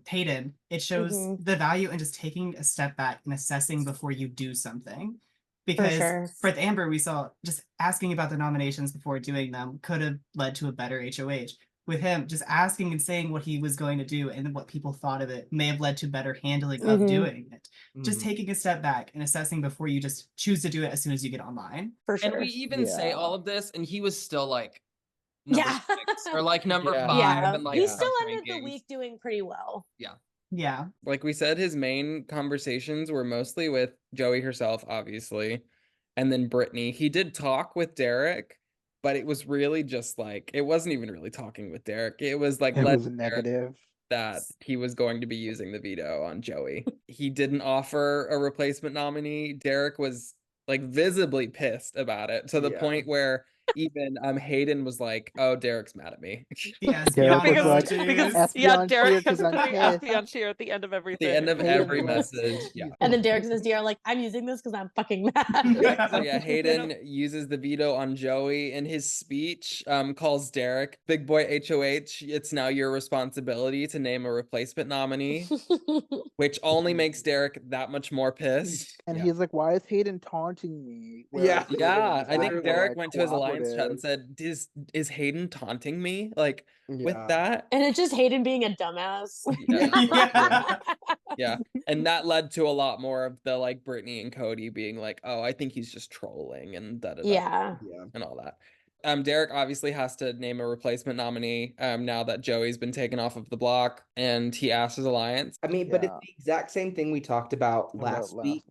Hayden. It shows Mhm. the value in just taking a step back and assessing before you do something. Because sure. with Amber, we saw just asking about the nominations before doing them could have led to a better HOH. With him, just asking and saying what he was going to do and what people thought of it may have led to better handling of Mhm. doing it. Just Mhm. taking a step back and assessing before you just choose to do it as soon as you get online. For sure. And we even say Yeah. all of this, and he was still like number Yeah. 6 or like number Yeah. 5. Yeah. And like He Yeah. still such ended the rankings. week doing pretty well. Yeah. Like we said, his main conversations were mostly with Joey herself, obviously, and then Brittany. He did talk with Derek, but it was really just like, it wasn't even really talking with Derek. It was like It led was to Derek negative. that he was going to be using the veto on Joey. He didn't offer a replacement nominee. Derek was like visibly pissed about it, to the Yeah. point where even Hayden was like, "Oh, Derek's mad at me." Yes, Derek was beyond like, those because days. F yeah, on Derek cheer is 'cause I'm putting pissed. FB on cheer at the end of At everything. the end of Hayden every was- message, yeah. And then Derek's in his DR like, I'm using this because I'm fucking mad. Yeah. So yeah, Hayden uses the veto on Joey in his speech, calls Derek big boy HOH. It's now your responsibility to name a replacement nominee, which only makes Derek that much more pissed. And Yeah. he's like, why is Hayden taunting me? Yeah. Whereas Hayden Yeah, was I think actually, Derek like, went to his alliance chat and cooperative. said, is Hayden taunting me? Like, with Yeah. that? And it's just Hayden being a dumbass. Yeah. Yeah. And that led to a lot more of the like Brittany and Cody being like, oh, I think he's just trolling and da da da Yeah. Yeah. and all that. Derek obviously has to name a replacement nominee now that Joey's been taken off of the block, and he asked his alliance. I mean, but it's Yeah. the exact same thing we talked about last week.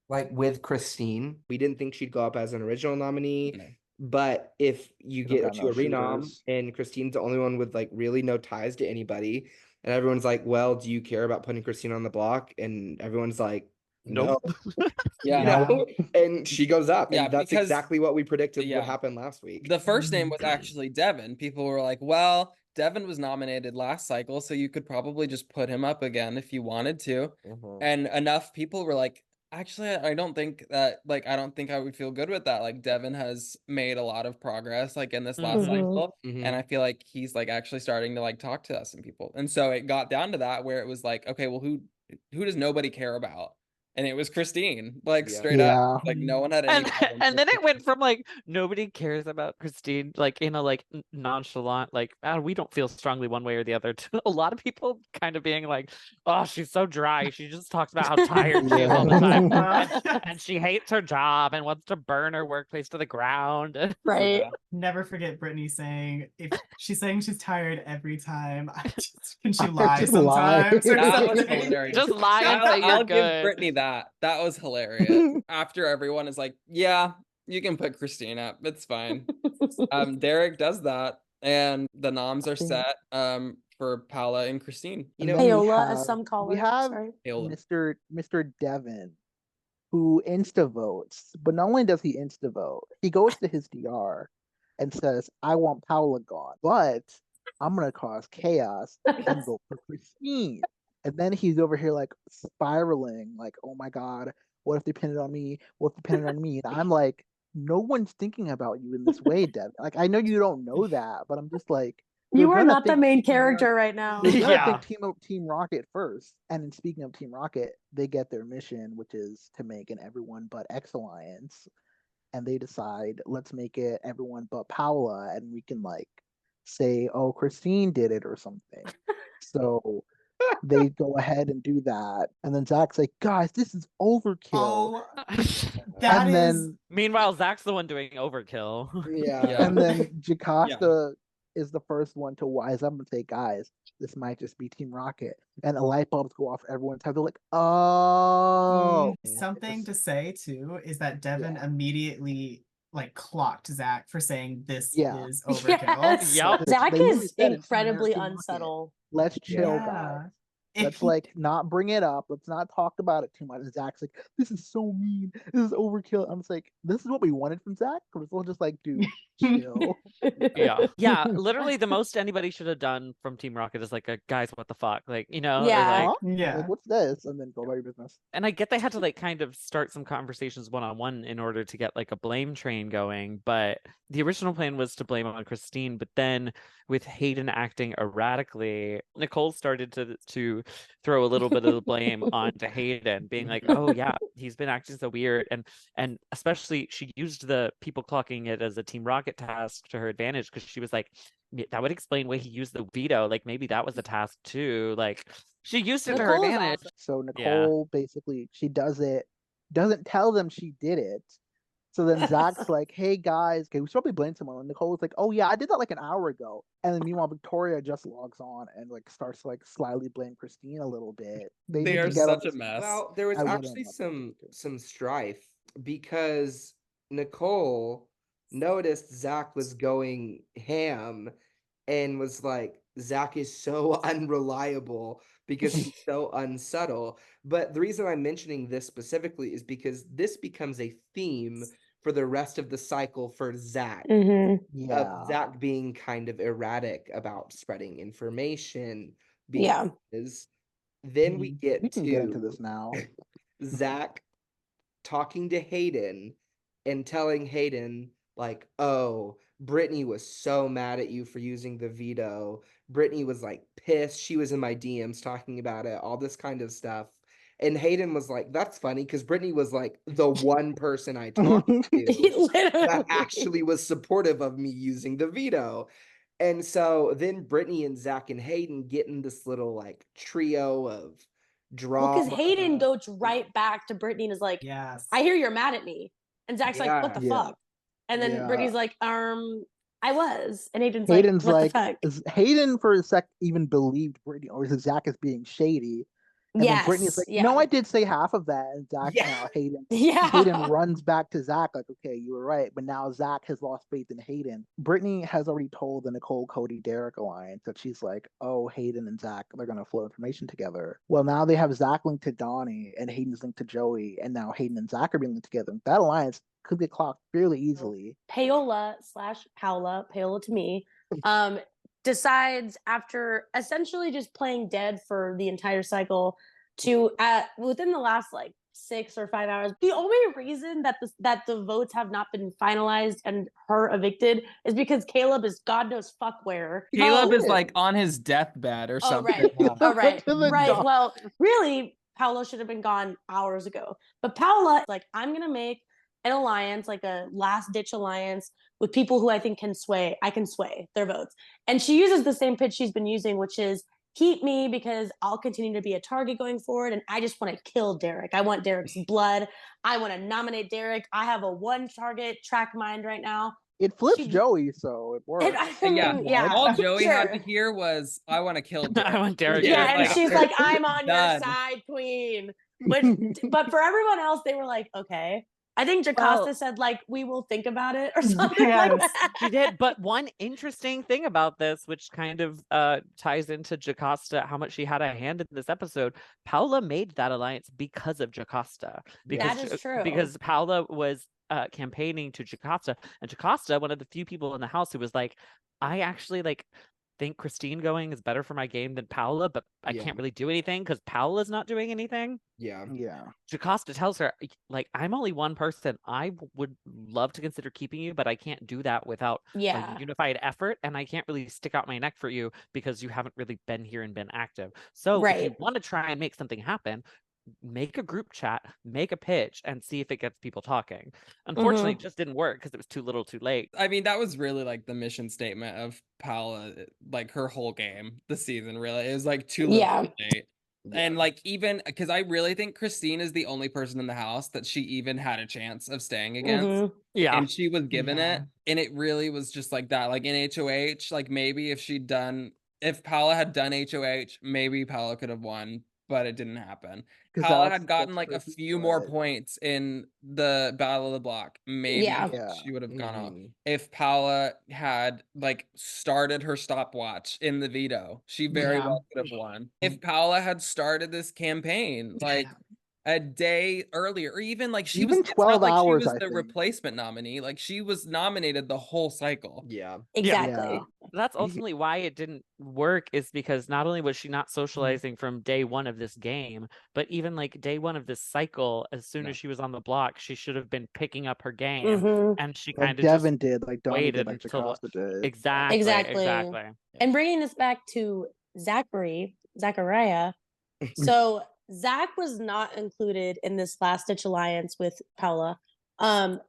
Like with Christine, we didn't think she'd go up as an original nominee. No. But if you Could've get gotten to a those renom shooters. and Christine's the only one with like really no ties to anybody, and everyone's like, well, do you care about putting Christine on the block? And everyone's like, Nope. no. Yeah. You know? And she goes up. Yeah, And that's because- exactly what we predicted yeah. would happen last week. The first name was actually Devin. People were like, well, Devin was nominated last cycle, so you could probably just put him up again if you wanted to. Mhm. And enough people were like, actually, I don't think that, like, I don't think I would feel good with that. Like, Devin has made a lot of progress, like, in this last Mhm. cycle. Mhm. And I feel like he's, like, actually starting to, like, talk to us and people. And so it got down to that where it was like, okay, well, who does nobody care about? And it was Christine, like, Yeah. straight up. Like, no one had any And, problems and with then it went Christine. from like nobody cares about Christine, like in a like nonchalant, like we don't feel strongly one way or the other, to a lot of people kind of being like, oh, she's so dry. She just talks about how tired she is all the time. And she hates her job and wants to burn her workplace to the ground. Right. Yeah. Never forget Brittany saying, if she's saying she's tired every time, can she I lie just lie. sometimes? or That was something? hilarious. Just lie and say you're I'll give good. Brittany that. That was hilarious. After everyone is like, yeah, you can put Christine up. It's fine. Derek does that, and the noms are set for Paula and Christine. You And know, then we Paola, have- as some call we her. have Sorry. Paola. Mr. Devin, who insta votes, but not only does he insta vote, he goes to his DR and says, I want Paula gone, but I'm gonna cause chaos and vote for Christine. And then he's over here like spiraling, like, oh my god, what if they pin it on me? What if they pin it on me? And I'm like, no one's thinking about you in this way, Dev. Like, I know you don't know that, but I'm just like, they're You are gonna not the think main Team Rocket- character right now. They're gonna Yeah. think Team Rocket first. And in speaking of Team Rocket, they get their mission, which is to make an everyone but X alliance. And they decide, let's make it everyone but Paula, and we can like say, oh, Christine did it or something. So they go ahead and do that. And then Zach's like, guys, this is overkill. Oh, that and is. then Meanwhile, Zach's the one doing overkill. Yeah. and then Jocasta is the first one to wise up and say, guys, this might just be Team Rocket. And the light bulbs go off everyone's head. They're like, oh. Something to say too is that Devin immediately like clocked Zach for saying this Yeah. is overkill. Yes. Yep. Zach They literally is said it's incredibly Team Rocket. unsubtle. Let's chill, Yeah. guys. If Let's he- like not bring it up. Let's not talk about it too much. And Zach's like, this is so mean. This is overkill. I'm just like, this is what we wanted from Zach. Because we'll just like, dude, chill. Yeah. Literally, the most anybody should have done from Team Rocket is like a guys, what the fuck, like, you know, or, Yeah. like, Huh? Yeah. Like, what's this? And then go about your business. and I get they had to like kind of start some conversations one-on-one in order to get like a blame train going, but the original plan was to blame on Christine, but then with Hayden acting erratically, Nicole started to throw a little bit of the blame onto Hayden, being like, oh yeah, he's been acting so weird, and especially she used the people clocking it as a Team Rocket task to her advantage, because she was like, that would explain why he used the veto, like maybe that was a task too, like she used it to her Nicole is advantage. awesome. So Nicole basically, she does it, doesn't tell them she did it. So then Zach's like, hey guys, okay, we should probably blame someone. And Nicole's like, oh yeah, I did that like an hour ago. And then meanwhile, Victoria just logs on and like starts to like slyly blame Christine a little bit. They need are to get on such a this- mess. Well, there was I wouldn't actually want some strife because Nicole noticed Zach was going ham and was like, Zach is so unreliable because he's so unsubtle. But the reason I'm mentioning this specifically is because this becomes a theme for the rest of the cycle for Zach. Mhm. Yeah. Of Zach being kind of erratic about spreading information. Yeah. Because then we get We can to get into this now. Zach talking to Hayden and telling Hayden, like, oh, Brittany was so mad at you for using the veto. Brittany was like pissed. She was in my DMs talking about it, all this kind of stuff. And Hayden was like, that's funny because Brittany was like the one person I talked to that Literally. actually was supportive of me using the veto. And so then Brittany and Zach and Hayden get in this little like trio of drama. Because Hayden goes right back to Brittany and is like, Yes. I hear you're mad at me. And Zach's like, what the Yeah. fuck? And then Yeah. Brittany's like, I was. And Hayden's Hayden's like, like, what the fuck? Hayden for a sec even believed Brittany, or Zach is being shady. And then Brittany's like, yeah. no, I did say half of that. And Zach Yeah. now Hayden Yeah. Hayden runs back to Zach like, okay, you were right. But now Zach has lost faith in Hayden. Brittany has already told the Nicole, Cody, Derek alliance that she's like, oh, Hayden and Zach, they're going to flow information together. Well, now they have Zach linked to Donnie and Hayden's linked to Joey. And now Hayden and Zach are being linked together. That alliance could get clocked fairly easily. Paola to me, decides after essentially just playing dead for the entire cycle to within the last like 6 or 5 hours. The only reason that the votes have not been finalized and her evicted is because Caleb is God knows fuck where. Caleb Oh, is like on his deathbed or Oh, something. right. Yeah. Oh, right. To the Right. doctor. Well, really, Paola should have been gone hours ago. But Paola, like, I'm going to make an alliance, like a last ditch alliance with people who I think I can sway their votes. And she uses the same pitch she's been using, which is keep me because I'll continue to be a target going forward. And I just want to kill Derek. I want Derek's blood. I want to nominate Derek. I have a one target track mind right now. It flips She- Joey, so it works. And I mean, yeah. All Joey had to Sure. hear was, I want to kill I Derek. want Derek. Yeah, Yeah, and like- she's like, I'm on your Done. side, queen. But for everyone else, they were like, okay. I think Jocasta Well- said, like, we will think about it or something like Yes. that. She did, but one interesting thing about this, which kind of ties into Jocasta, how much she had a hand in this episode, Paula made that alliance because of Jocasta. Because, That is true. Because Paula was campaigning to Jocasta, and Jocasta, one of the few people in the house who was like, I actually like think Christine going is better for my game than Paola, but I Yeah. can't really do anything because Paola's not doing anything. Yeah. Yeah. Jocasta tells her, like, I'm only one person. I would love to consider keeping you, but I can't do that without Yeah. a unified effort, and I can't really stick out my neck for you because you haven't really been here and been active. So if you Right. want to try and make something happen, make a group chat, make a pitch, and see if it gets people talking. Unfortunately, it just didn't work because it was too little too late. I mean, that was really like the mission statement of Paola, like her whole game this season, really. It was like too little Yeah. too late. And like, even because I really think Christine is the only person in the house that she even had a chance of staying against. Yeah. And she was given Yeah. it. And it really was just like that. Like in HOH, like maybe if Paola had done HOH, maybe Paola could have won, but it didn't happen. 'Cause Paola that's had gotten like a crazy few more split. points in the Battle of the Block. Maybe Yeah. she would have gone off. Mhm. If Paola had like started her stopwatch in the veto, she very Yeah. well could have won. If Paola had started this campaign like a day earlier, or even like she was, Even it's 12 not like she hours, was I the think. replacement nominee. Like she was nominated the whole cycle. Yeah. Exactly. Yeah. That's ultimately why it didn't work, is because not only was she not socializing from day one of this game, but even like day one of this cycle, as soon No. as she was on the block, she should have been picking up her game. Mhm. And she Like kind of just Devin did, like Donnie waited did, like until Jocasta did. exactly. Exactly. And bringing this back to Zachariah. So Zach was not included in this last ditch alliance with Paula.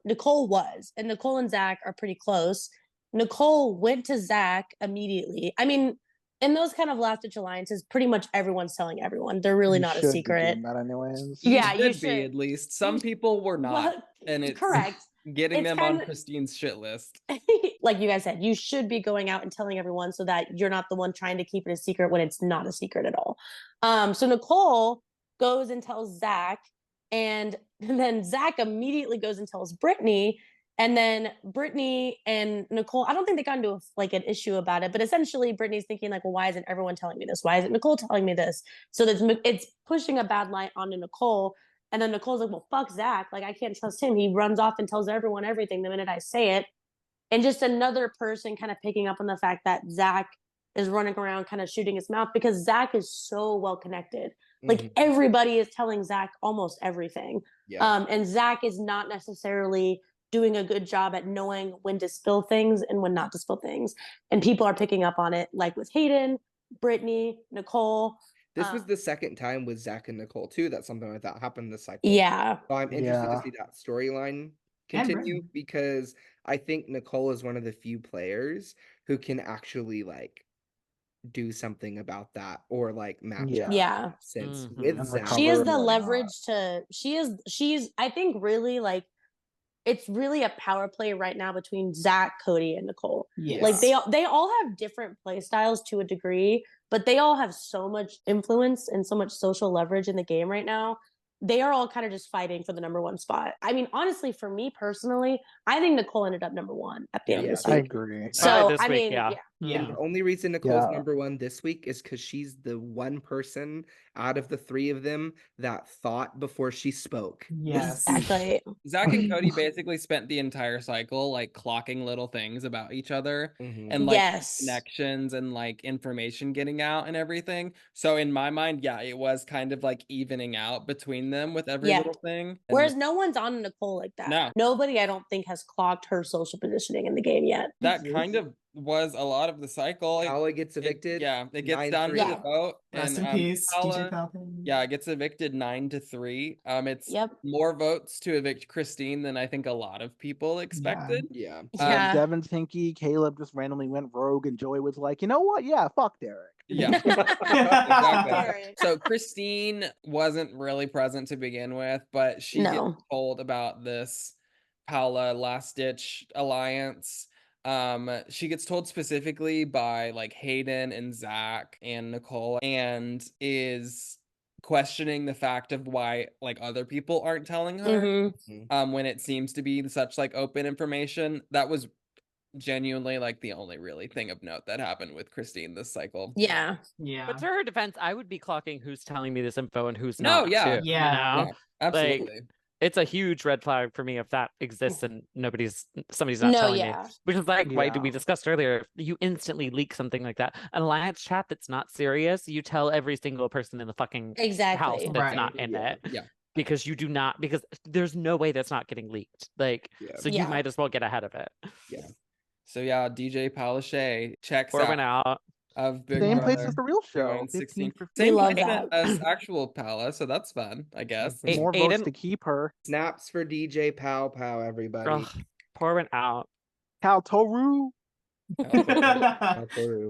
Nicole was, and Nicole and Zach are pretty close. Nicole went to Zach immediately. I mean, in those kind of last ditch alliances, pretty much everyone's telling everyone. They're really You not a should be secret. doing that anyways. Yeah, you should be should. at least. Some people were not, Well, and it's correct. getting It's them on kinda- Christine's shit list. Like you guys said, you should be going out and telling everyone so that you're not the one trying to keep it a secret when it's not a secret at all. So Nicole goes and tells Zach, and then Zach immediately goes and tells Brittany, and then Brittany and Nicole, I don't think they got into like an issue about it, but essentially Brittany's thinking like, well, why isn't everyone telling me this? Why isn't Nicole telling me this? So it's pushing a bad light onto Nicole. And then Nicole's like, well, fuck Zach. Like, I can't trust him. He runs off and tells everyone everything the minute I say it. And just another person kind of picking up on the fact that Zach is running around kind of shooting his mouth, because Zach is so well connected. Like everybody is telling Zach almost everything. Yeah. And Zach is not necessarily doing a good job at knowing when to spill things and when not to spill things. And people are picking up on it, like with Hayden, Brittany, Nicole. This was the second time with Zach and Nicole too that something like that happened this cycle. Yeah. So I'm interested to Yeah. see that storyline And continue Brittany. because I think Nicole is one of the few players who can actually like do something about that or like match Yeah. up Yeah. since Mhm. with And Zach. She has recover the and whatnot. leverage to she's I think really like it's really a power play right now between Zach, Cody, and Nicole. Yes. Like they all have different play styles to a degree, but they all have so much influence and so much social leverage in the game right now. They are all kind of just fighting for the number one spot. I mean, honestly, for me personally, I think Nicole ended up number one at the end of this I week. agree. So this I week, mean, yeah. Yeah. And the only reason Nicole's Yeah. number one this week is because she's the one person out of the three of them that thought before she spoke. Yes. Exactly. Zach and Cody basically spent the entire cycle like clocking little things about each other and like Yes. connections and like information getting out and everything. So in my mind, yeah, it was kind of like evening out between them with every Yeah. little thing. And Whereas no one's on Nicole like that. No. Nobody, I don't think, has clocked her social positioning in the game yet. that kind of was a lot of the cycle. Paola gets evicted. Yeah, it gets 9-3. down to the Yeah. vote. Rest and in peace, DJ Paola, Falcon. yeah, gets evicted 9-3. It's Yep. more votes to evict Christine than I think a lot of people expected. Yeah. Yeah. Devin's hinky. Caleb just randomly went rogue, and Joey was like, you know what? Yeah, fuck Derek. Yeah. Exactly. Exactly. So Christine wasn't really present to begin with, but she No. gets told about this Paola last ditch alliance. She gets told specifically by like Hayden and Zach and Nicole, and is questioning the fact of why like other people aren't telling her when it seems to be such like open information. That was genuinely like the only really thing of note that happened with Christine this cycle. Yeah. Yeah. But to her defense, I would be clocking who's telling me this info and who's No, not. yeah. Too, Yeah. you know? Yeah, absolutely. It's a huge red flag for me if that exists and somebody's not telling me. Because like we discussed earlier, you instantly leak something like that. An alliance chat that's not serious, you tell every single person in the fucking house that's not in it. Yeah. Because you do not, because there's no way that's not getting leaked. Like, so you might as well get ahead of it. Yeah. So yeah, DJ Palaszczuk checks Or went out. Of Big Same Brother place as the real show. joined 16. 15. Same love planet that. as actual Pala, so that's fun, I guess. More votes Aiden- to keep her. Snaps for DJ Pow Pow, everybody. Ugh, poor went out. Cal Toru.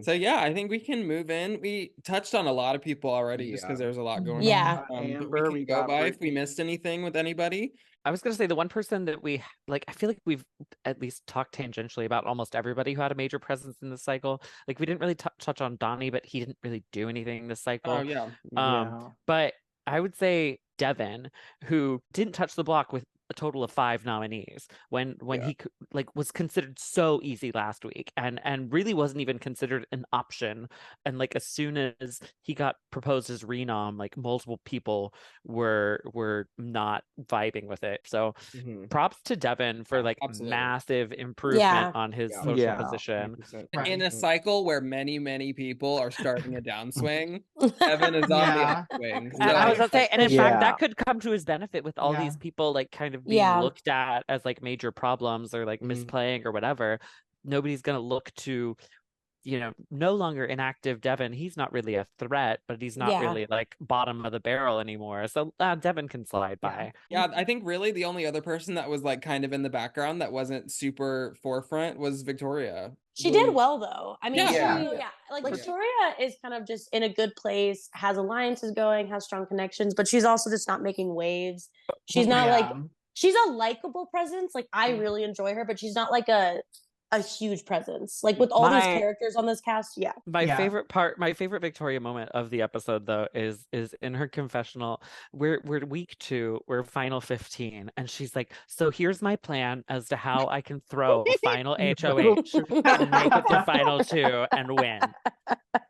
So yeah, I think we can move in. We touched on a lot of people already just because there's a lot going on. Yeah. But Amber, we we can go got by if we Brittany. missed anything with anybody. I was gonna say the one person that we like, I feel like we've at least talked tangentially about almost everybody who had a major presence in this cycle. Like we didn't really touch on Donnie, but he didn't really do anything this cycle. Oh yeah. But I would say Devin, who didn't touch the block with a total of 5 nominees when he like was considered so easy last week and really wasn't even considered an option, and like as soon as he got proposed as renom, like multiple people were not vibing with it. So props to Devin for like massive improvement on his social position 100%. In a cycle where many people are starting a downswing. Devin is on the upswing. And I was gonna say, and in fact, Yeah. that could come to his benefit with all these people like kind of being looked at as like major problems or like misplaying or whatever. Nobody's gonna look to, no longer inactive Devin. He's not really a threat, but he's not really like bottom of the barrel anymore. So Devin can slide by. Yeah, I think really the only other person that was like kind of in the background that wasn't super forefront was Victoria. She did well though. I mean, Yeah. like Victoria is kind of just in a good place, has alliances going, has strong connections, but she's also just not making waves. She's not like, she's a likable presence. Like I really enjoy her, but she's not like a huge presence. Like with all these characters on this cast, My favorite Victoria moment of the episode though is in her confessional. We're week 2, we're final 15, and she's like, so here's my plan as to how I can throw a final HOH and make it to final 2 and win.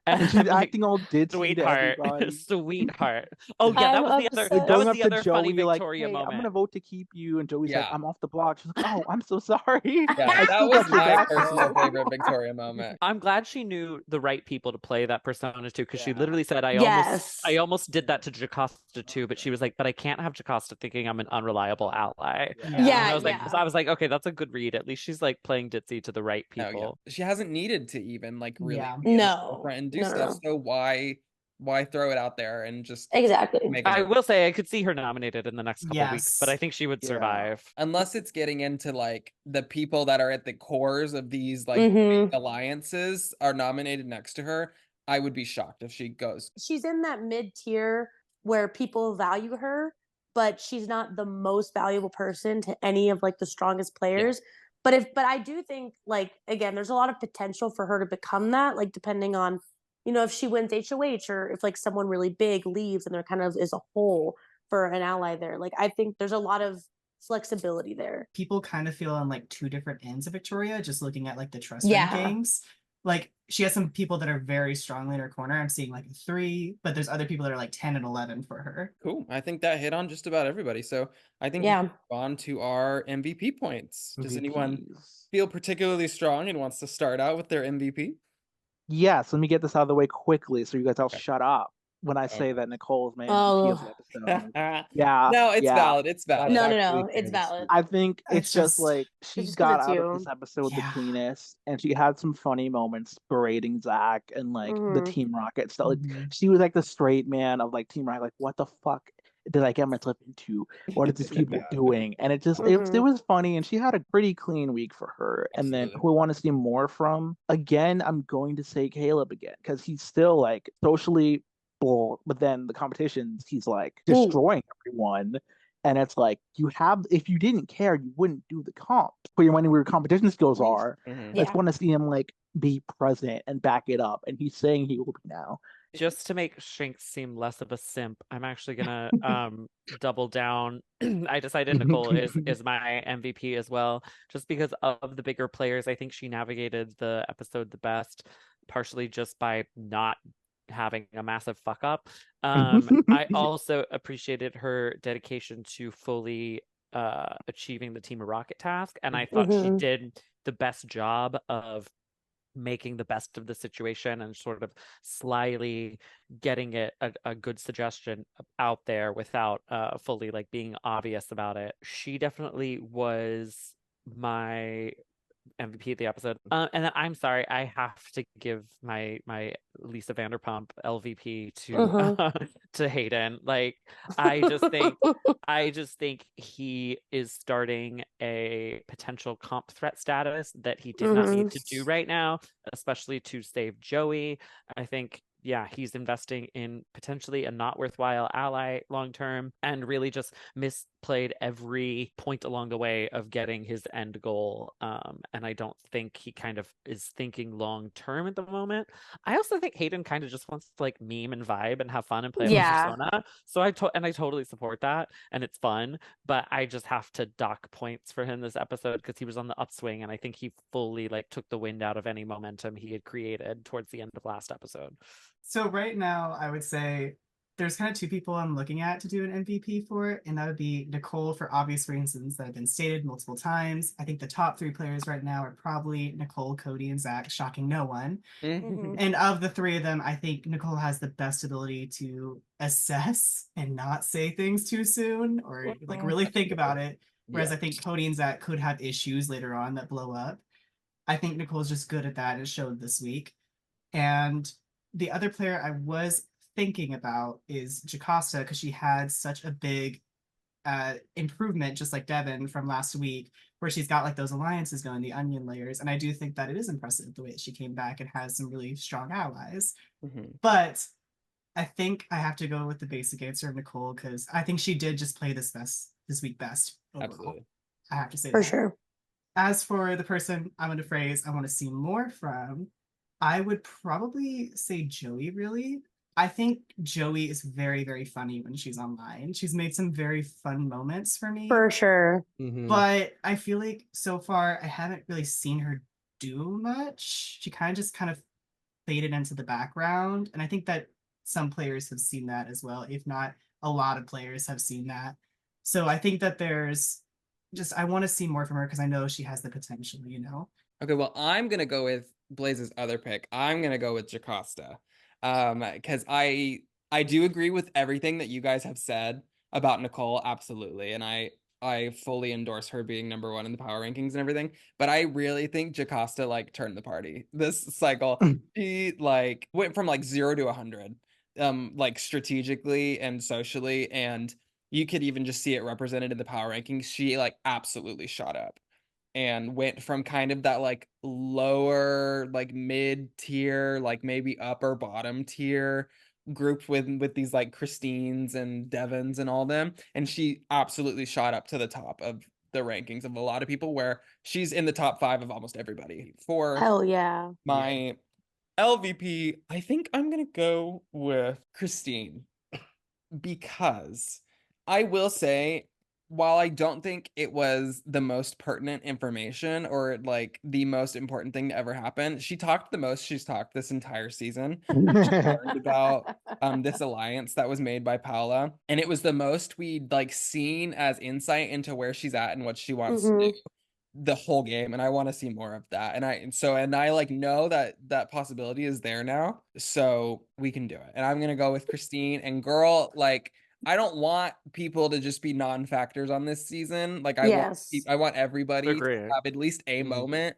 And she's acting all ditzy to sweetheart. everybody. Sweetheart. Oh yeah, that was the other funny Victoria like, hey, moment. I'm gonna vote to keep you, and Joey's like, I'm off the block. She's like, oh, I'm so sorry. Yeah, that was my personal favorite Victoria moment. I'm glad she knew the right people to play that persona too, because she literally said, I almost did that to Jocasta too, but she was like, but I can't have Jocasta thinking I'm an unreliable ally. I was like, okay, that's a good read. At least she's like playing ditzy to the right people. She hasn't needed to even like really do stuff. So why throw it out there and just make it I will say I could see her nominated in the next couple weeks, but I think she would survive. Unless it's getting into like the people that are at the cores of these like big alliances are nominated next to her. I would be shocked if she goes. She's in that mid-tier where people value her, but she's not the most valuable person to any of like the strongest players. But I do think like, again, there's a lot of potential for her to become that, like depending on, if she wins HOH or if like someone really big leaves and there kind of is a hole for an ally there. Like I think there's a lot of flexibility there. People kind of feel on like 2 different ends of Victoria, just looking at like the trust rankings. Like she has some people that are very strongly in her corner. I'm seeing like a 3, but there's other people that are like 10 and 11 for her. Cool. I think that hit on just about everybody. So I think we move on to our MVP points. Does anyone feel particularly strong and wants to start out with their MVP? Yes, let me get this out of the way quickly so you guys all shut up when I say that Nicole's my MVP of the episode. No, it's valid. It's valid. No, it's valid. I think it's just like she got out of this episode the Yeah. cleanest, and she had some funny moments berating Zach and like the Team Rocket stuff. Like she was like the straight man of like Team Rocket. Like, what the fuck did I get myself into? What are these people doing? And it just it was funny, and she had a pretty clean week for her. And then who I want to see more from? Again, I'm going to say Caleb again because he's still like socially bull, but then the competitions he's like destroying everyone. And it's like if you didn't care, you wouldn't do the comp. But your money where your competition skills are. I just want to see him like be present and back it up. And he's saying he will be now. Just to make Shanks seem less of a simp, I'm actually gonna double down. I decided Nicole is my MVP as well, just because of the bigger players. I think she navigated the episode the best, partially just by not having a massive fuck up. I also appreciated her dedication to fully achieving the Team Rocket task, and I thought she did the best job of making the best of the situation and sort of slyly getting it a good suggestion out there without fully like being obvious about it. She definitely was my MVP of the episode. And then I'm sorry, I have to give my Lisa Vanderpump LVP to Hayden. Like I just think he is starting a potential comp threat status that he did not need to do right now, especially to save Joey. I think he's investing in potentially a not worthwhile ally long term, and really just misplayed every point along the way of getting his end goal. And I don't think he kind of is thinking long term at the moment. I also think Hayden kind of just wants to like meme and vibe and have fun and play with Persona. So I totally support that, and it's fun. But I just have to dock points for him this episode because he was on the upswing, and I think he fully like took the wind out of any momentum he had created towards the end of last episode. So right now, I would say there's kind of two people I'm looking at to do an MVP for, and that would be Nicole for obvious reasons that have been stated multiple times. I think the top 3 players right now are probably Nicole, Cody, and Zach, shocking no one. And of the 3 of them, I think Nicole has the best ability to assess and not say things too soon or like really think about it. Whereas I think Cody and Zach could have issues later on that blow up. I think Nicole's just good at that, and it showed this week. And the other player I was thinking about is Jocasta, because she had such a big improvement, just like Devin from last week, where she's got like those alliances going, the onion layers. And I do think that it is impressive the way that she came back and has some really strong allies. But I think I have to go with the basic answer of Nicole, because I think she did just play this week best overall. Absolutely. I have to say For that. sure. As for the person I'm going to phrase I want to see more from, I would probably say Joey, really. I think Joey is very, very funny when she's online. She's made some very fun moments for me. For sure. But I feel like so far I haven't really seen her do much. She kind of faded into the background. And I think that some players have seen that as well. If not, a lot of players have seen that. So I think that I want to see more from her because I know she has the potential, you know? Okay, well, I'm going to go with Blaze's other pick. I'm going to go with Jocasta. Because I do agree with everything that you guys have said about Nicole, absolutely. And I fully endorse her being number 1 in the power rankings and everything. But I really think Jocasta like turned the party this cycle. She like went from like 0 to 100, like strategically and socially, and you could even just see it represented in the power rankings. She like absolutely shot up and went from kind of that like lower, like mid tier, like maybe upper bottom tier group with these like Christines and Devons and all them. And she absolutely shot up to the top of the rankings of a lot of people, where she's in the top 5 of almost everybody. For Hell yeah. my LVP, I think I'm going to go with Christine, because I will say, while I don't think it was the most pertinent information or like the most important thing to ever happen, she talked the most she's talked this entire season. She learned about this alliance that was made by Paula, and it was the most we'd like seen as insight into where she's at and what she wants to do the whole game. And I want to see more of that. And I like know that possibility is there now, so we can do it. And I'm gonna go with Christine. And girl, like, I don't want people to just be non-factors on this season. Like I want everybody to have at least a moment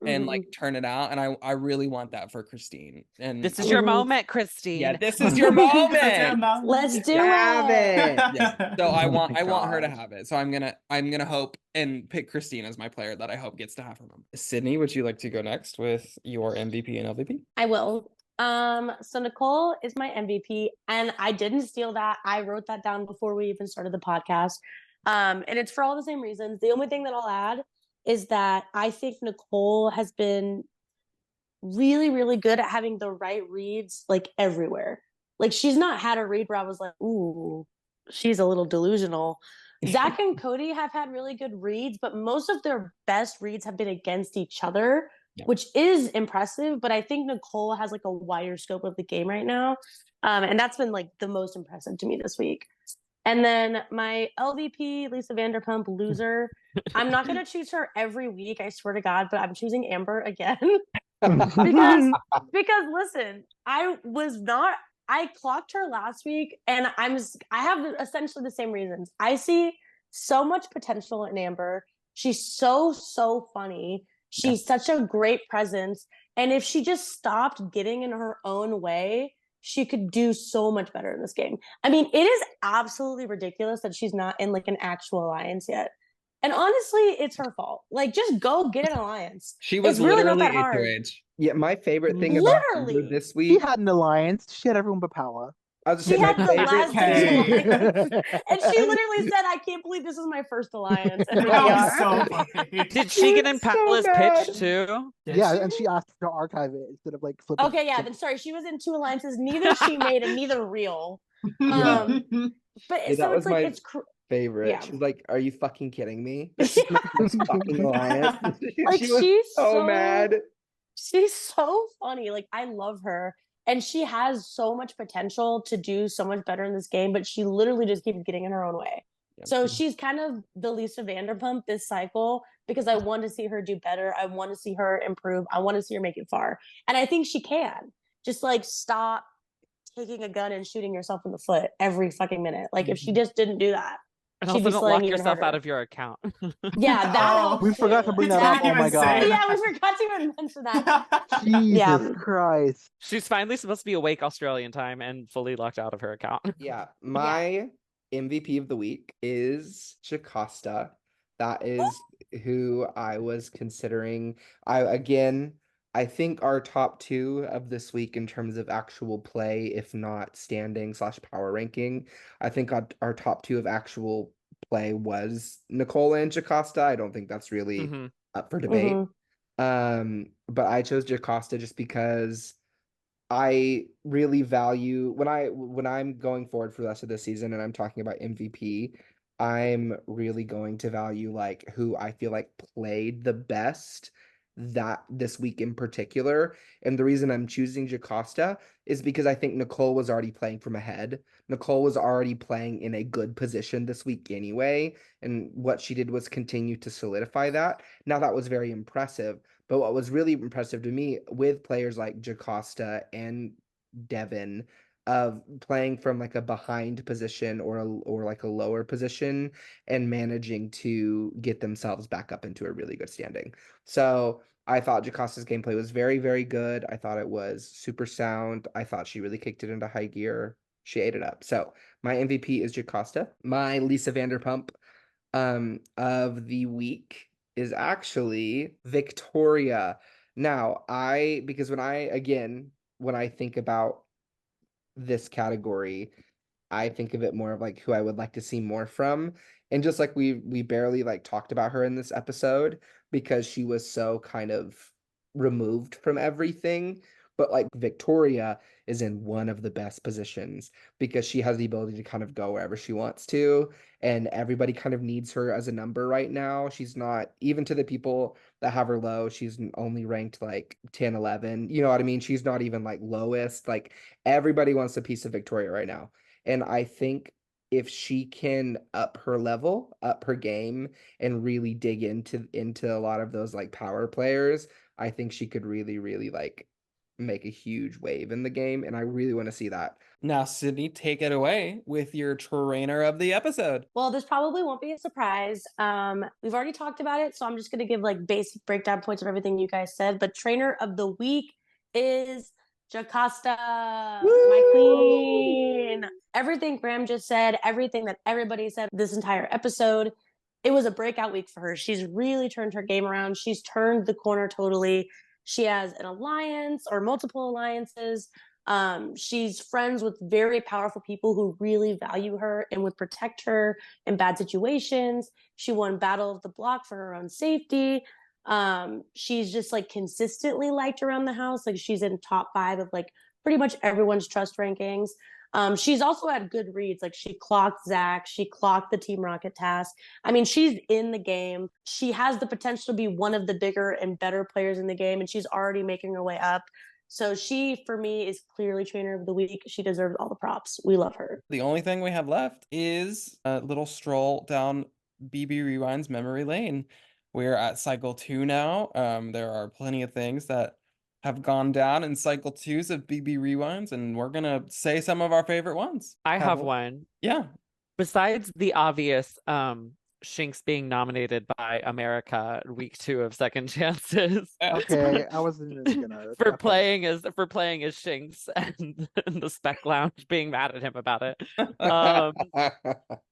and like turn it out. And I really want that for Christine. And this is your moment, Christine. Yeah, this is your moment. Let's do it. Yeah. So I want her to have it. So I'm gonna hope and pick Christine as my player that I hope gets to have her moment. Sydney, would you like to go next with your MVP and LVP? I will. So Nicole is my MVP, and I didn't steal that. I wrote that down before we even started the podcast. And it's for all the same reasons. The only thing that I'll add is that I think Nicole has been really, really good at having the right reads like everywhere. Like she's not had a read where I was like, ooh, she's a little delusional. Zach and Cody have had really good reads, but most of their best reads have been against each other. Yeah. Which is impressive, but I think Nicole has like a wider scope of the game right now. And that's been like the most impressive to me this week. And then my LVP, Lisa Vanderpump, loser. I'm not going to choose her every week, I swear to God, but I'm choosing Amber again. because listen, I clocked her last week, and I have essentially the same reasons. I see so much potential in Amber. She's so funny. She's such a great presence, and if she just stopped getting in her own way, she could do so much better in this game. I mean, it is absolutely ridiculous that she's not in like an actual alliance yet. And honestly, it's her fault. Like, just go get an alliance. She was It's really not literally that hard. HOH. Yeah, my favorite thing about Amber Literally. this She week, had an alliance. She had everyone but Paula. I was just She saying, my had the favorite last Okay. alliance. And she literally said, I can't believe this is my first alliance. in her That was PR. so funny. Did she get in so Paola's bad. pitch too? Did Yeah, she? and she asked to archive it instead of like flipping. Okay, yeah, then sorry, she was in 2 alliances, neither she made and neither real. Yeah. But Yeah, so that was it's like, my it's favorite. yeah. She's like, "Are you fucking kidding me? This is my first fucking alliance." Like, she was she's so mad. She's so funny. Like, I love her. And she has so much potential to do so much better in this game, but she literally just keeps getting in her own way. Yeah. So she's kind of the Lisa Vanderpump this cycle, because I want to see her do better. I want to see her improve. I want to see her make it far. And I think she can. Just like stop taking a gun and shooting yourself in the foot every fucking minute. Like, if she just didn't do that, And she'd also be don't slaying lock even yourself harder. out of your account. Yeah, that Oh, helps We forgot too. to bring that I up. didn't Oh my even say god. Yeah, we forgot to even mention that. Jesus Yeah. Christ. She's finally supposed to be awake Australian time and fully locked out of her account. Yeah, my MVP of the week is Jocasta. That is who I was considering. I think our top 2 of this week in terms of actual play, if not standing / power ranking, I think our top 2 of actual play was Nicole and Jocasta. I don't think that's really Mhm. up for debate. But I chose Jocasta just because I really value when I'm going forward for the rest of the season and I'm talking about MVP, I'm really going to value like who I feel like played the best that this week in particular. And the reason I'm choosing Jocasta is because I think Nicole was already playing from ahead. Nicole was already playing in a good position this week anyway, and what she did was continue to solidify that. Now that was very impressive. But what was really impressive to me with players like Jocasta and Devin of playing from like a behind position or like a lower position and managing to get themselves back up into a really good standing. So I thought Jocasta's gameplay was very, very good. I thought it was super sound. I thought she really kicked it into high gear. She ate it up. So my MVP is Jocasta. My Lisa Vanderpump of the week is actually Victoria. Now, because when I think about this category, I think of it more of like who I would like to see more from. And just like we barely like talked about her in this episode because she was so kind of removed from everything. But like Victoria is in one of the best positions because she has the ability to kind of go wherever she wants to. And everybody kind of needs her as a number right now. She's not, even to the people that have her low, she's only ranked like 10, 11. You know what I mean? She's not even like lowest. Like everybody wants a piece of Victoria right now. And I think if she can up her level, up her game, and really dig into a lot of those like power players, I think she could really, really like make a huge wave in the game. And I really want to see that. Now, Sydney, take it away with your trainer of the episode. Well, this probably won't be a surprise. We've already talked about it, so I'm just going to give like basic breakdown points of everything you guys said. But trainer of the week is Jocasta, my queen. Everything Graham just said, everything that everybody said this entire episode, it was a breakout week for her. She's really turned her game around. She's turned the corner totally. She has an alliance or multiple alliances. She's friends with very powerful people who really value her and would protect her in bad situations. She won Battle of the Block for her own safety. She's just like consistently liked around the house. Like, she's in top 5 of like pretty much everyone's trust rankings. She's also had good reads. Like, she clocked Zach, she clocked the Team Rocket task. I mean, she's in the game. She has the potential to be one of the bigger and better players in the game, and she's already making her way up. So she, for me, is clearly trainer of the week. She deserves all the props. We love her. The only thing we have left is a little stroll down BB Rewind's memory lane. We're at cycle 2 now. There are plenty of things that have gone down in cycle 2s of BB Rewinds, and we're gonna say some of our favorite ones. I have one. Yeah. Besides the obvious Shinx being nominated by America week 2 of Second Chances. Okay, I wasn't even gonna. for okay. playing as Shinx and the Spec Lounge being mad at him about it.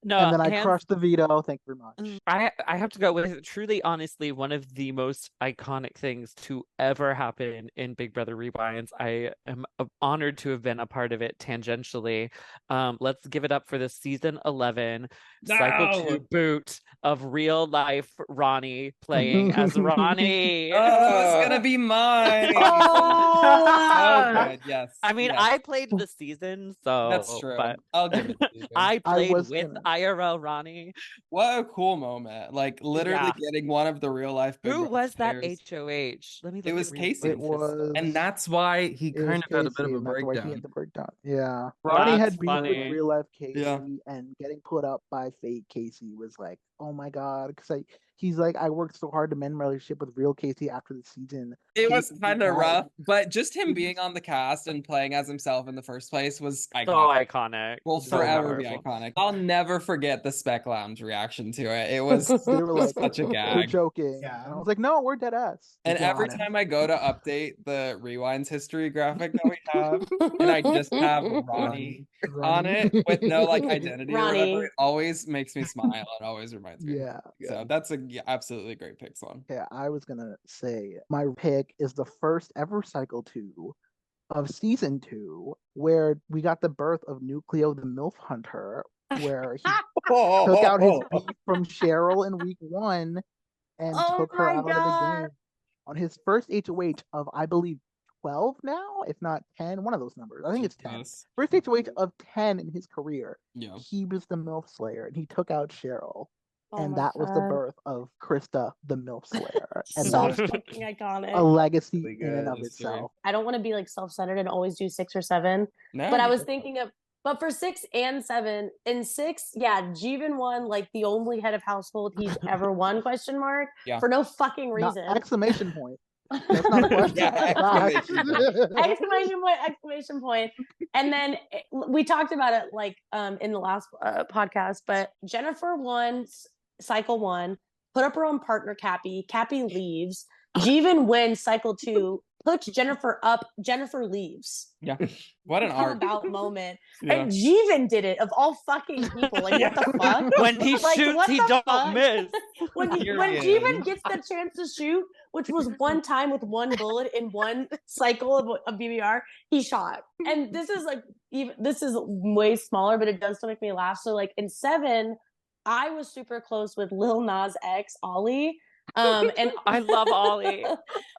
No, And then I hands- crushed the veto. Thank you very much. I have to go with truly, honestly, one of the most iconic things to ever happen in Big Brother Rewinds. I am honored to have been a part of it tangentially. Let's give it up for the season 11 cycle 2 boot of real life Ronnie playing as Ronnie. Oh, it's gonna be mine. Oh, good. Yes. I mean, yes. I played the season, so That's true. But I'll give it to you. I played was with gonna- IRL Ronnie. What a cool moment. Like literally Yeah. getting one of the real life Big Who Brother was that players. HOH? Let me look It at was Real Casey. It was, And that's why he it was kind of had a bit Casey, of a and that's why he breakdown. had the breakdown. Yeah, Ronnie Ronnie That's had beef funny. with real life Casey, Yeah. and getting put up by fake Casey was like, oh my god, because he's like, I worked so hard to mend my relationship with real Casey after the season. It was Casey kind of died. rough, but just him It being was- on the cast and playing as himself in the first place was So iconic. iconic. Will So forever be powerful. iconic. I'll never forget the Spec Lounge reaction to it. It was They were like, such a we're gag. joking. Yeah. And I was like, no, we're dead ass. And every God. time I go to update the Rewinds history graphic that we have, and I just have Ronnie on it with no like identity or Ronnie. whatever, it always makes me smile. It always reminds me. Yeah. So that's a absolutely great picks one. Okay, I was gonna say my pick is the first ever cycle 2 of season 2, where we got the birth of Nucleo the MILF Hunter, where he took out his beef from Cheryl in week 1 and Oh took her my out of the God. game on his first HOH of, I believe, 12 now, if not 10, one of those numbers. I think it's 10. Jesus. First HOH of 10 in his career. Yeah. He was the MILF Slayer, and he took out Cheryl. Oh And my that was the God. birth of Krista the MILF Slayer. And So that's fucking iconic. a legacy Really in and good of history. itself. I don't want to be like self-centered and always do 6 or 7, No, but I you was go. thinking of, but for 6 and 7, in 6, yeah, Jeevan won like the only head of household he's ever won, question mark, Yeah. for no fucking Not reason. exclamation point. That's not a question. Yeah, Facts. Exclamation point. And then we talked about it like in the last podcast, but Jennifer won cycle 1, put up her own partner Cappy leaves. Jeevan wins cycle 2, puts Jennifer up, Jennifer leaves. Yeah. What an Come art. about moment. Yeah. And Jeevan did it of all fucking people. Like what the fuck? When he Like, shoots, what he the don't fuck? miss. when Period. Jeevan gets the chance to shoot, which was one time with one bullet in one cycle of BBR, he shot. And this is like this is way smaller, but it does still make me laugh. So like in 7, I was super close with Lil Nas X, Ollie. And I love Ollie.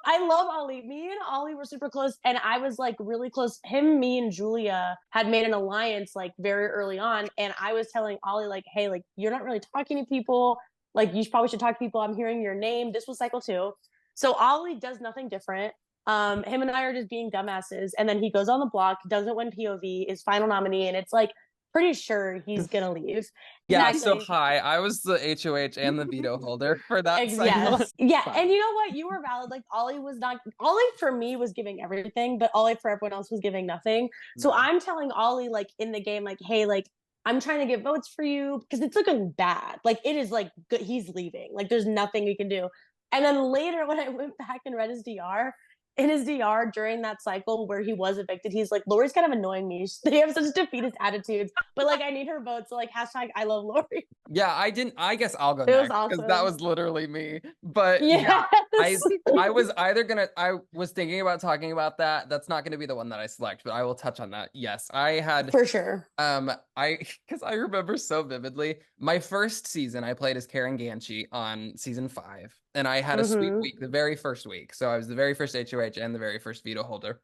I love Ollie. Me and Ollie were super close, and I was like really close. Him, me, and Julia had made an alliance like very early on, and I was telling Ollie like, "Hey, like you're not really talking to people. Like you probably should talk to people. I'm hearing your name." This was cycle 2, so Ollie does nothing different. Him and I are just being dumbasses, and then he goes on the block, doesn't win POV, is final nominee, and it's like pretty sure he's gonna leave. Yeah, And so actually- hi. I was the HOH and the veto holder for that cycle. Yes. Yeah. Fine. And you know what? You were valid. Like Ollie was not Ollie for me was giving everything, but Ollie for everyone else was giving nothing. So I'm telling Ollie like in the game, like, hey, like I'm trying to get votes for you because it's looking bad. Like it is like good. He's leaving. Like there's nothing we can do. And then later when I went back and read his DR, in his DR during that cycle where he was evicted, he's like, Lori's kind of annoying me. They have such defeatist attitudes, but like I need her vote. So like hashtag I love Lori. Yeah, I guess I'll go It was next because that awesome. was literally me. But Yeah. I was either I was thinking about talking about that. That's not gonna be the one that I select, but I will touch on that. Yes, I had For sure. because I remember so vividly my first season I played as Karen Ganchi on season 5, and I had a sweep Mhm. week the very first week. So I was the very first HOH and the very first veto holder.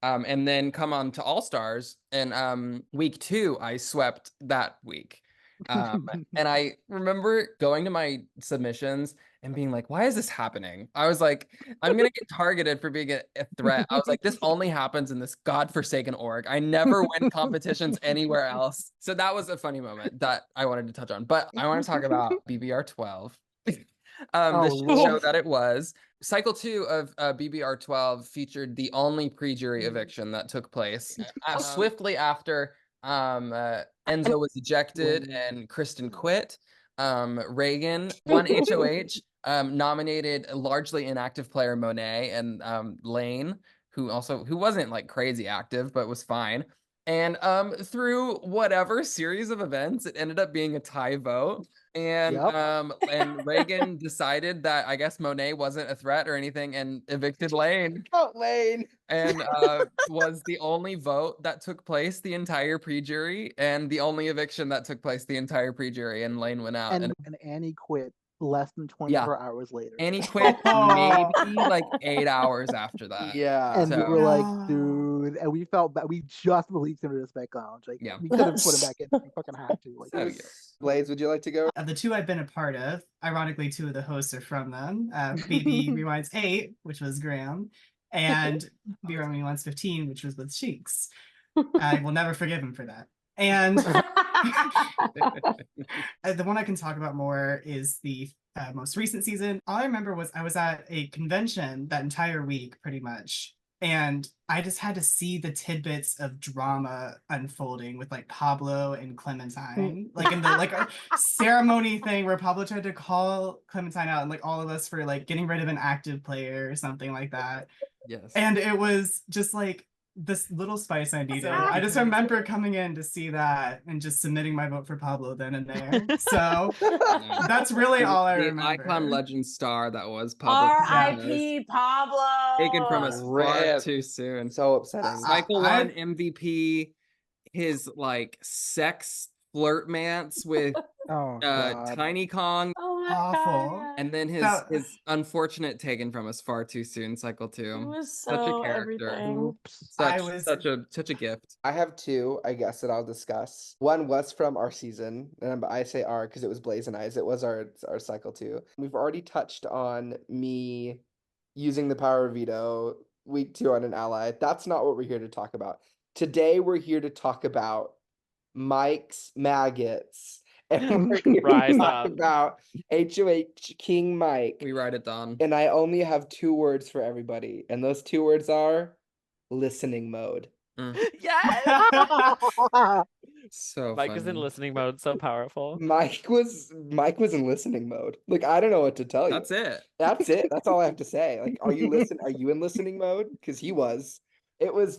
And then come on to All Stars, and week 2 I swept that week. And I remember going to my submissions and being like, why is this happening? I was like, I'm gonna get targeted for being a threat. I was like, this only happens in this godforsaken org. I never win competitions anywhere else. So that was a funny moment that I wanted to touch on. But I want to talk about BBR 12. The show that it was. Cycle 2 of BBR 12 featured the only pre-jury eviction that took place swiftly after Enzo was ejected and Kristen quit. Reagan won HOH, nominated largely inactive player Monet and Lane, who wasn't like crazy active but was fine. And through whatever series of events, it ended up being a tie vote. And and Reagan decided that I guess Monet wasn't a threat or anything and evicted Lane. Oh, Lane. And was the only vote that took place the entire pre-jury and the only eviction that took place the entire pre-jury, and Lane went out. And Annie quit less than 24 hours later. Annie quit maybe like 8 hours after that. Yeah. And we were like, dude, and we felt bad. We just released him to the spec lounge. Like, we could have put him back in. We fucking had to. Like, Blaze, would you like to go? Of the two I've been a part of, ironically, two of the hosts are from them. BB Rewinds 8, which was Graham, and BB Rewinds 15, which was with Sheeks. I will never forgive him for that. And the one I can talk about more is the most recent season. All I remember was I was at a convention that entire week, pretty much. And I just had to see the tidbits of drama unfolding with like Pablo and Clementine, like in the like a ceremony thing where Pablo tried to call Clementine out and like all of us for like getting rid of an active player or something like that. Yes. And it was just like this little spice I needed. I just remember coming in to see that and just submitting my vote for Pablo then and there. So that's really all I remember. The icon legend star that was Pablo. R.I.P. Pablo. Taken from us far too soon. So upsetting. Cycle 1 MVP, his like sex flirtmance with Tiny Kong. Awful. And then his unfortunate taken from us far too soon, Cycle 2. It was such a character. everything. Such a gift. I have two, I guess, that I'll discuss. One was from our season, and I say our because it was Blaze and I's. It was our Cycle 2. We've already touched on me using the power of veto week 2 on an ally. That's not what we're here to talk about. Today we're here to talk about Mike's maggots. And we're here to talk about HOH King Mike. We write it down. And I only have 2 words for everybody. And those 2 words are listening mode. Yes. So Mike funny. is in listening mode, so powerful. Mike was in listening mode. Like, I don't know what to tell you. That's it. That's it. That's all I have to say. Like, are you in listening mode? Because he was. It was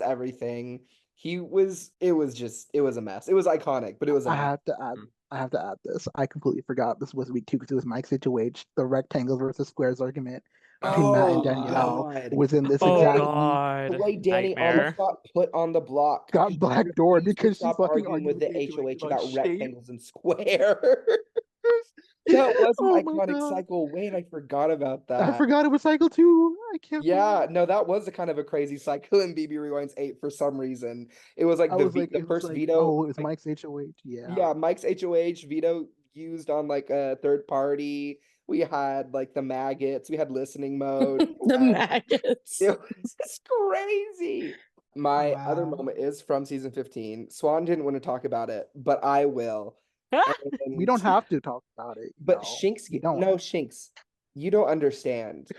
everything. It was a mess. It was iconic, but it was a mess. I have to add this. I completely forgot this was week 2 because it was Mike's HOH. The rectangles versus squares argument between Matt and Danielle was in this exact God. the way Danny almost got put on the block. Got backdoored because she fucking arguing with the HOH about shape. rectangles and squares. That was an iconic cycle. Wait, I forgot about that. I forgot it was Cycle 2. I can't. Yeah, no, that was a kind of a crazy cycle in BB Rewinds 8 for some reason. It was like the first veto. Oh, it was Mike's HOH. Yeah. Yeah, Mike's HOH veto used on like a third party. We had like the maggots. We had listening mode. The maggots. It was just crazy. My other moment is from season 15. Swan didn't want to talk about it, but I will. We don't have to talk about it. But Shinx, Shinx, you don't understand.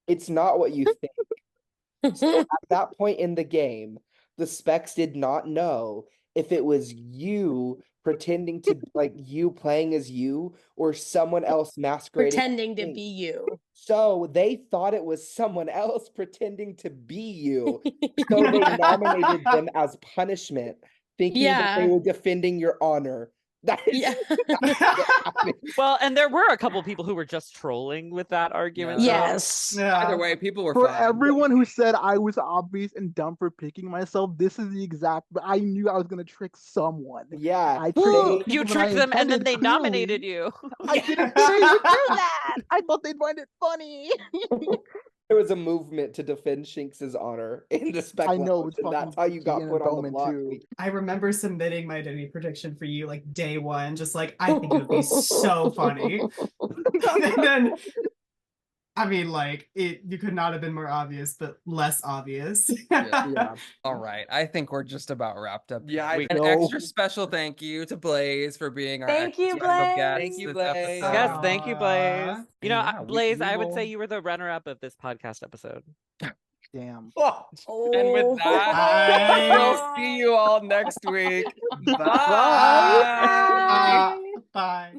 It's not what you think. So at that point in the game, the specs did not know if it was you pretending to like you playing as you or someone else masquerading Pretending to be you. So they thought it was someone else pretending to be you. So they nominated them as punishment, thinking that they were defending your honor. That is Well, and there were a couple people who were just trolling with that argument. Yes. Either way, people were for fine. everyone who said I was obvious and dumb for picking myself. This is the exact. I knew I was gonna trick someone. Yeah, you tricked them, and then they nominated you. I didn't think they would do that. I thought they'd find it funny. There was a movement to defend Shinx's honor in the spec. I know, lounge, it's and that's fucking how you got Keegan put and on the Bowman block. too. Week. I remember submitting my identity prediction for you like day one, just like I think it would be so funny. And then I mean, like you could not have been more obvious, but less obvious. Yeah. All right. I think we're just about wrapped up. Yeah, here. I An know. extra special thank you to Blaze for being our Thank you, extra special Blaze. guest Thank you, this Blaze. episode. Yes, thank you, Blaze. Aw. You know, Yeah, Blaze, we I would say will- you were the runner-up of this podcast episode. Damn. Oh, And with that, Bye. we'll see you all next week. Bye. Bye. Bye.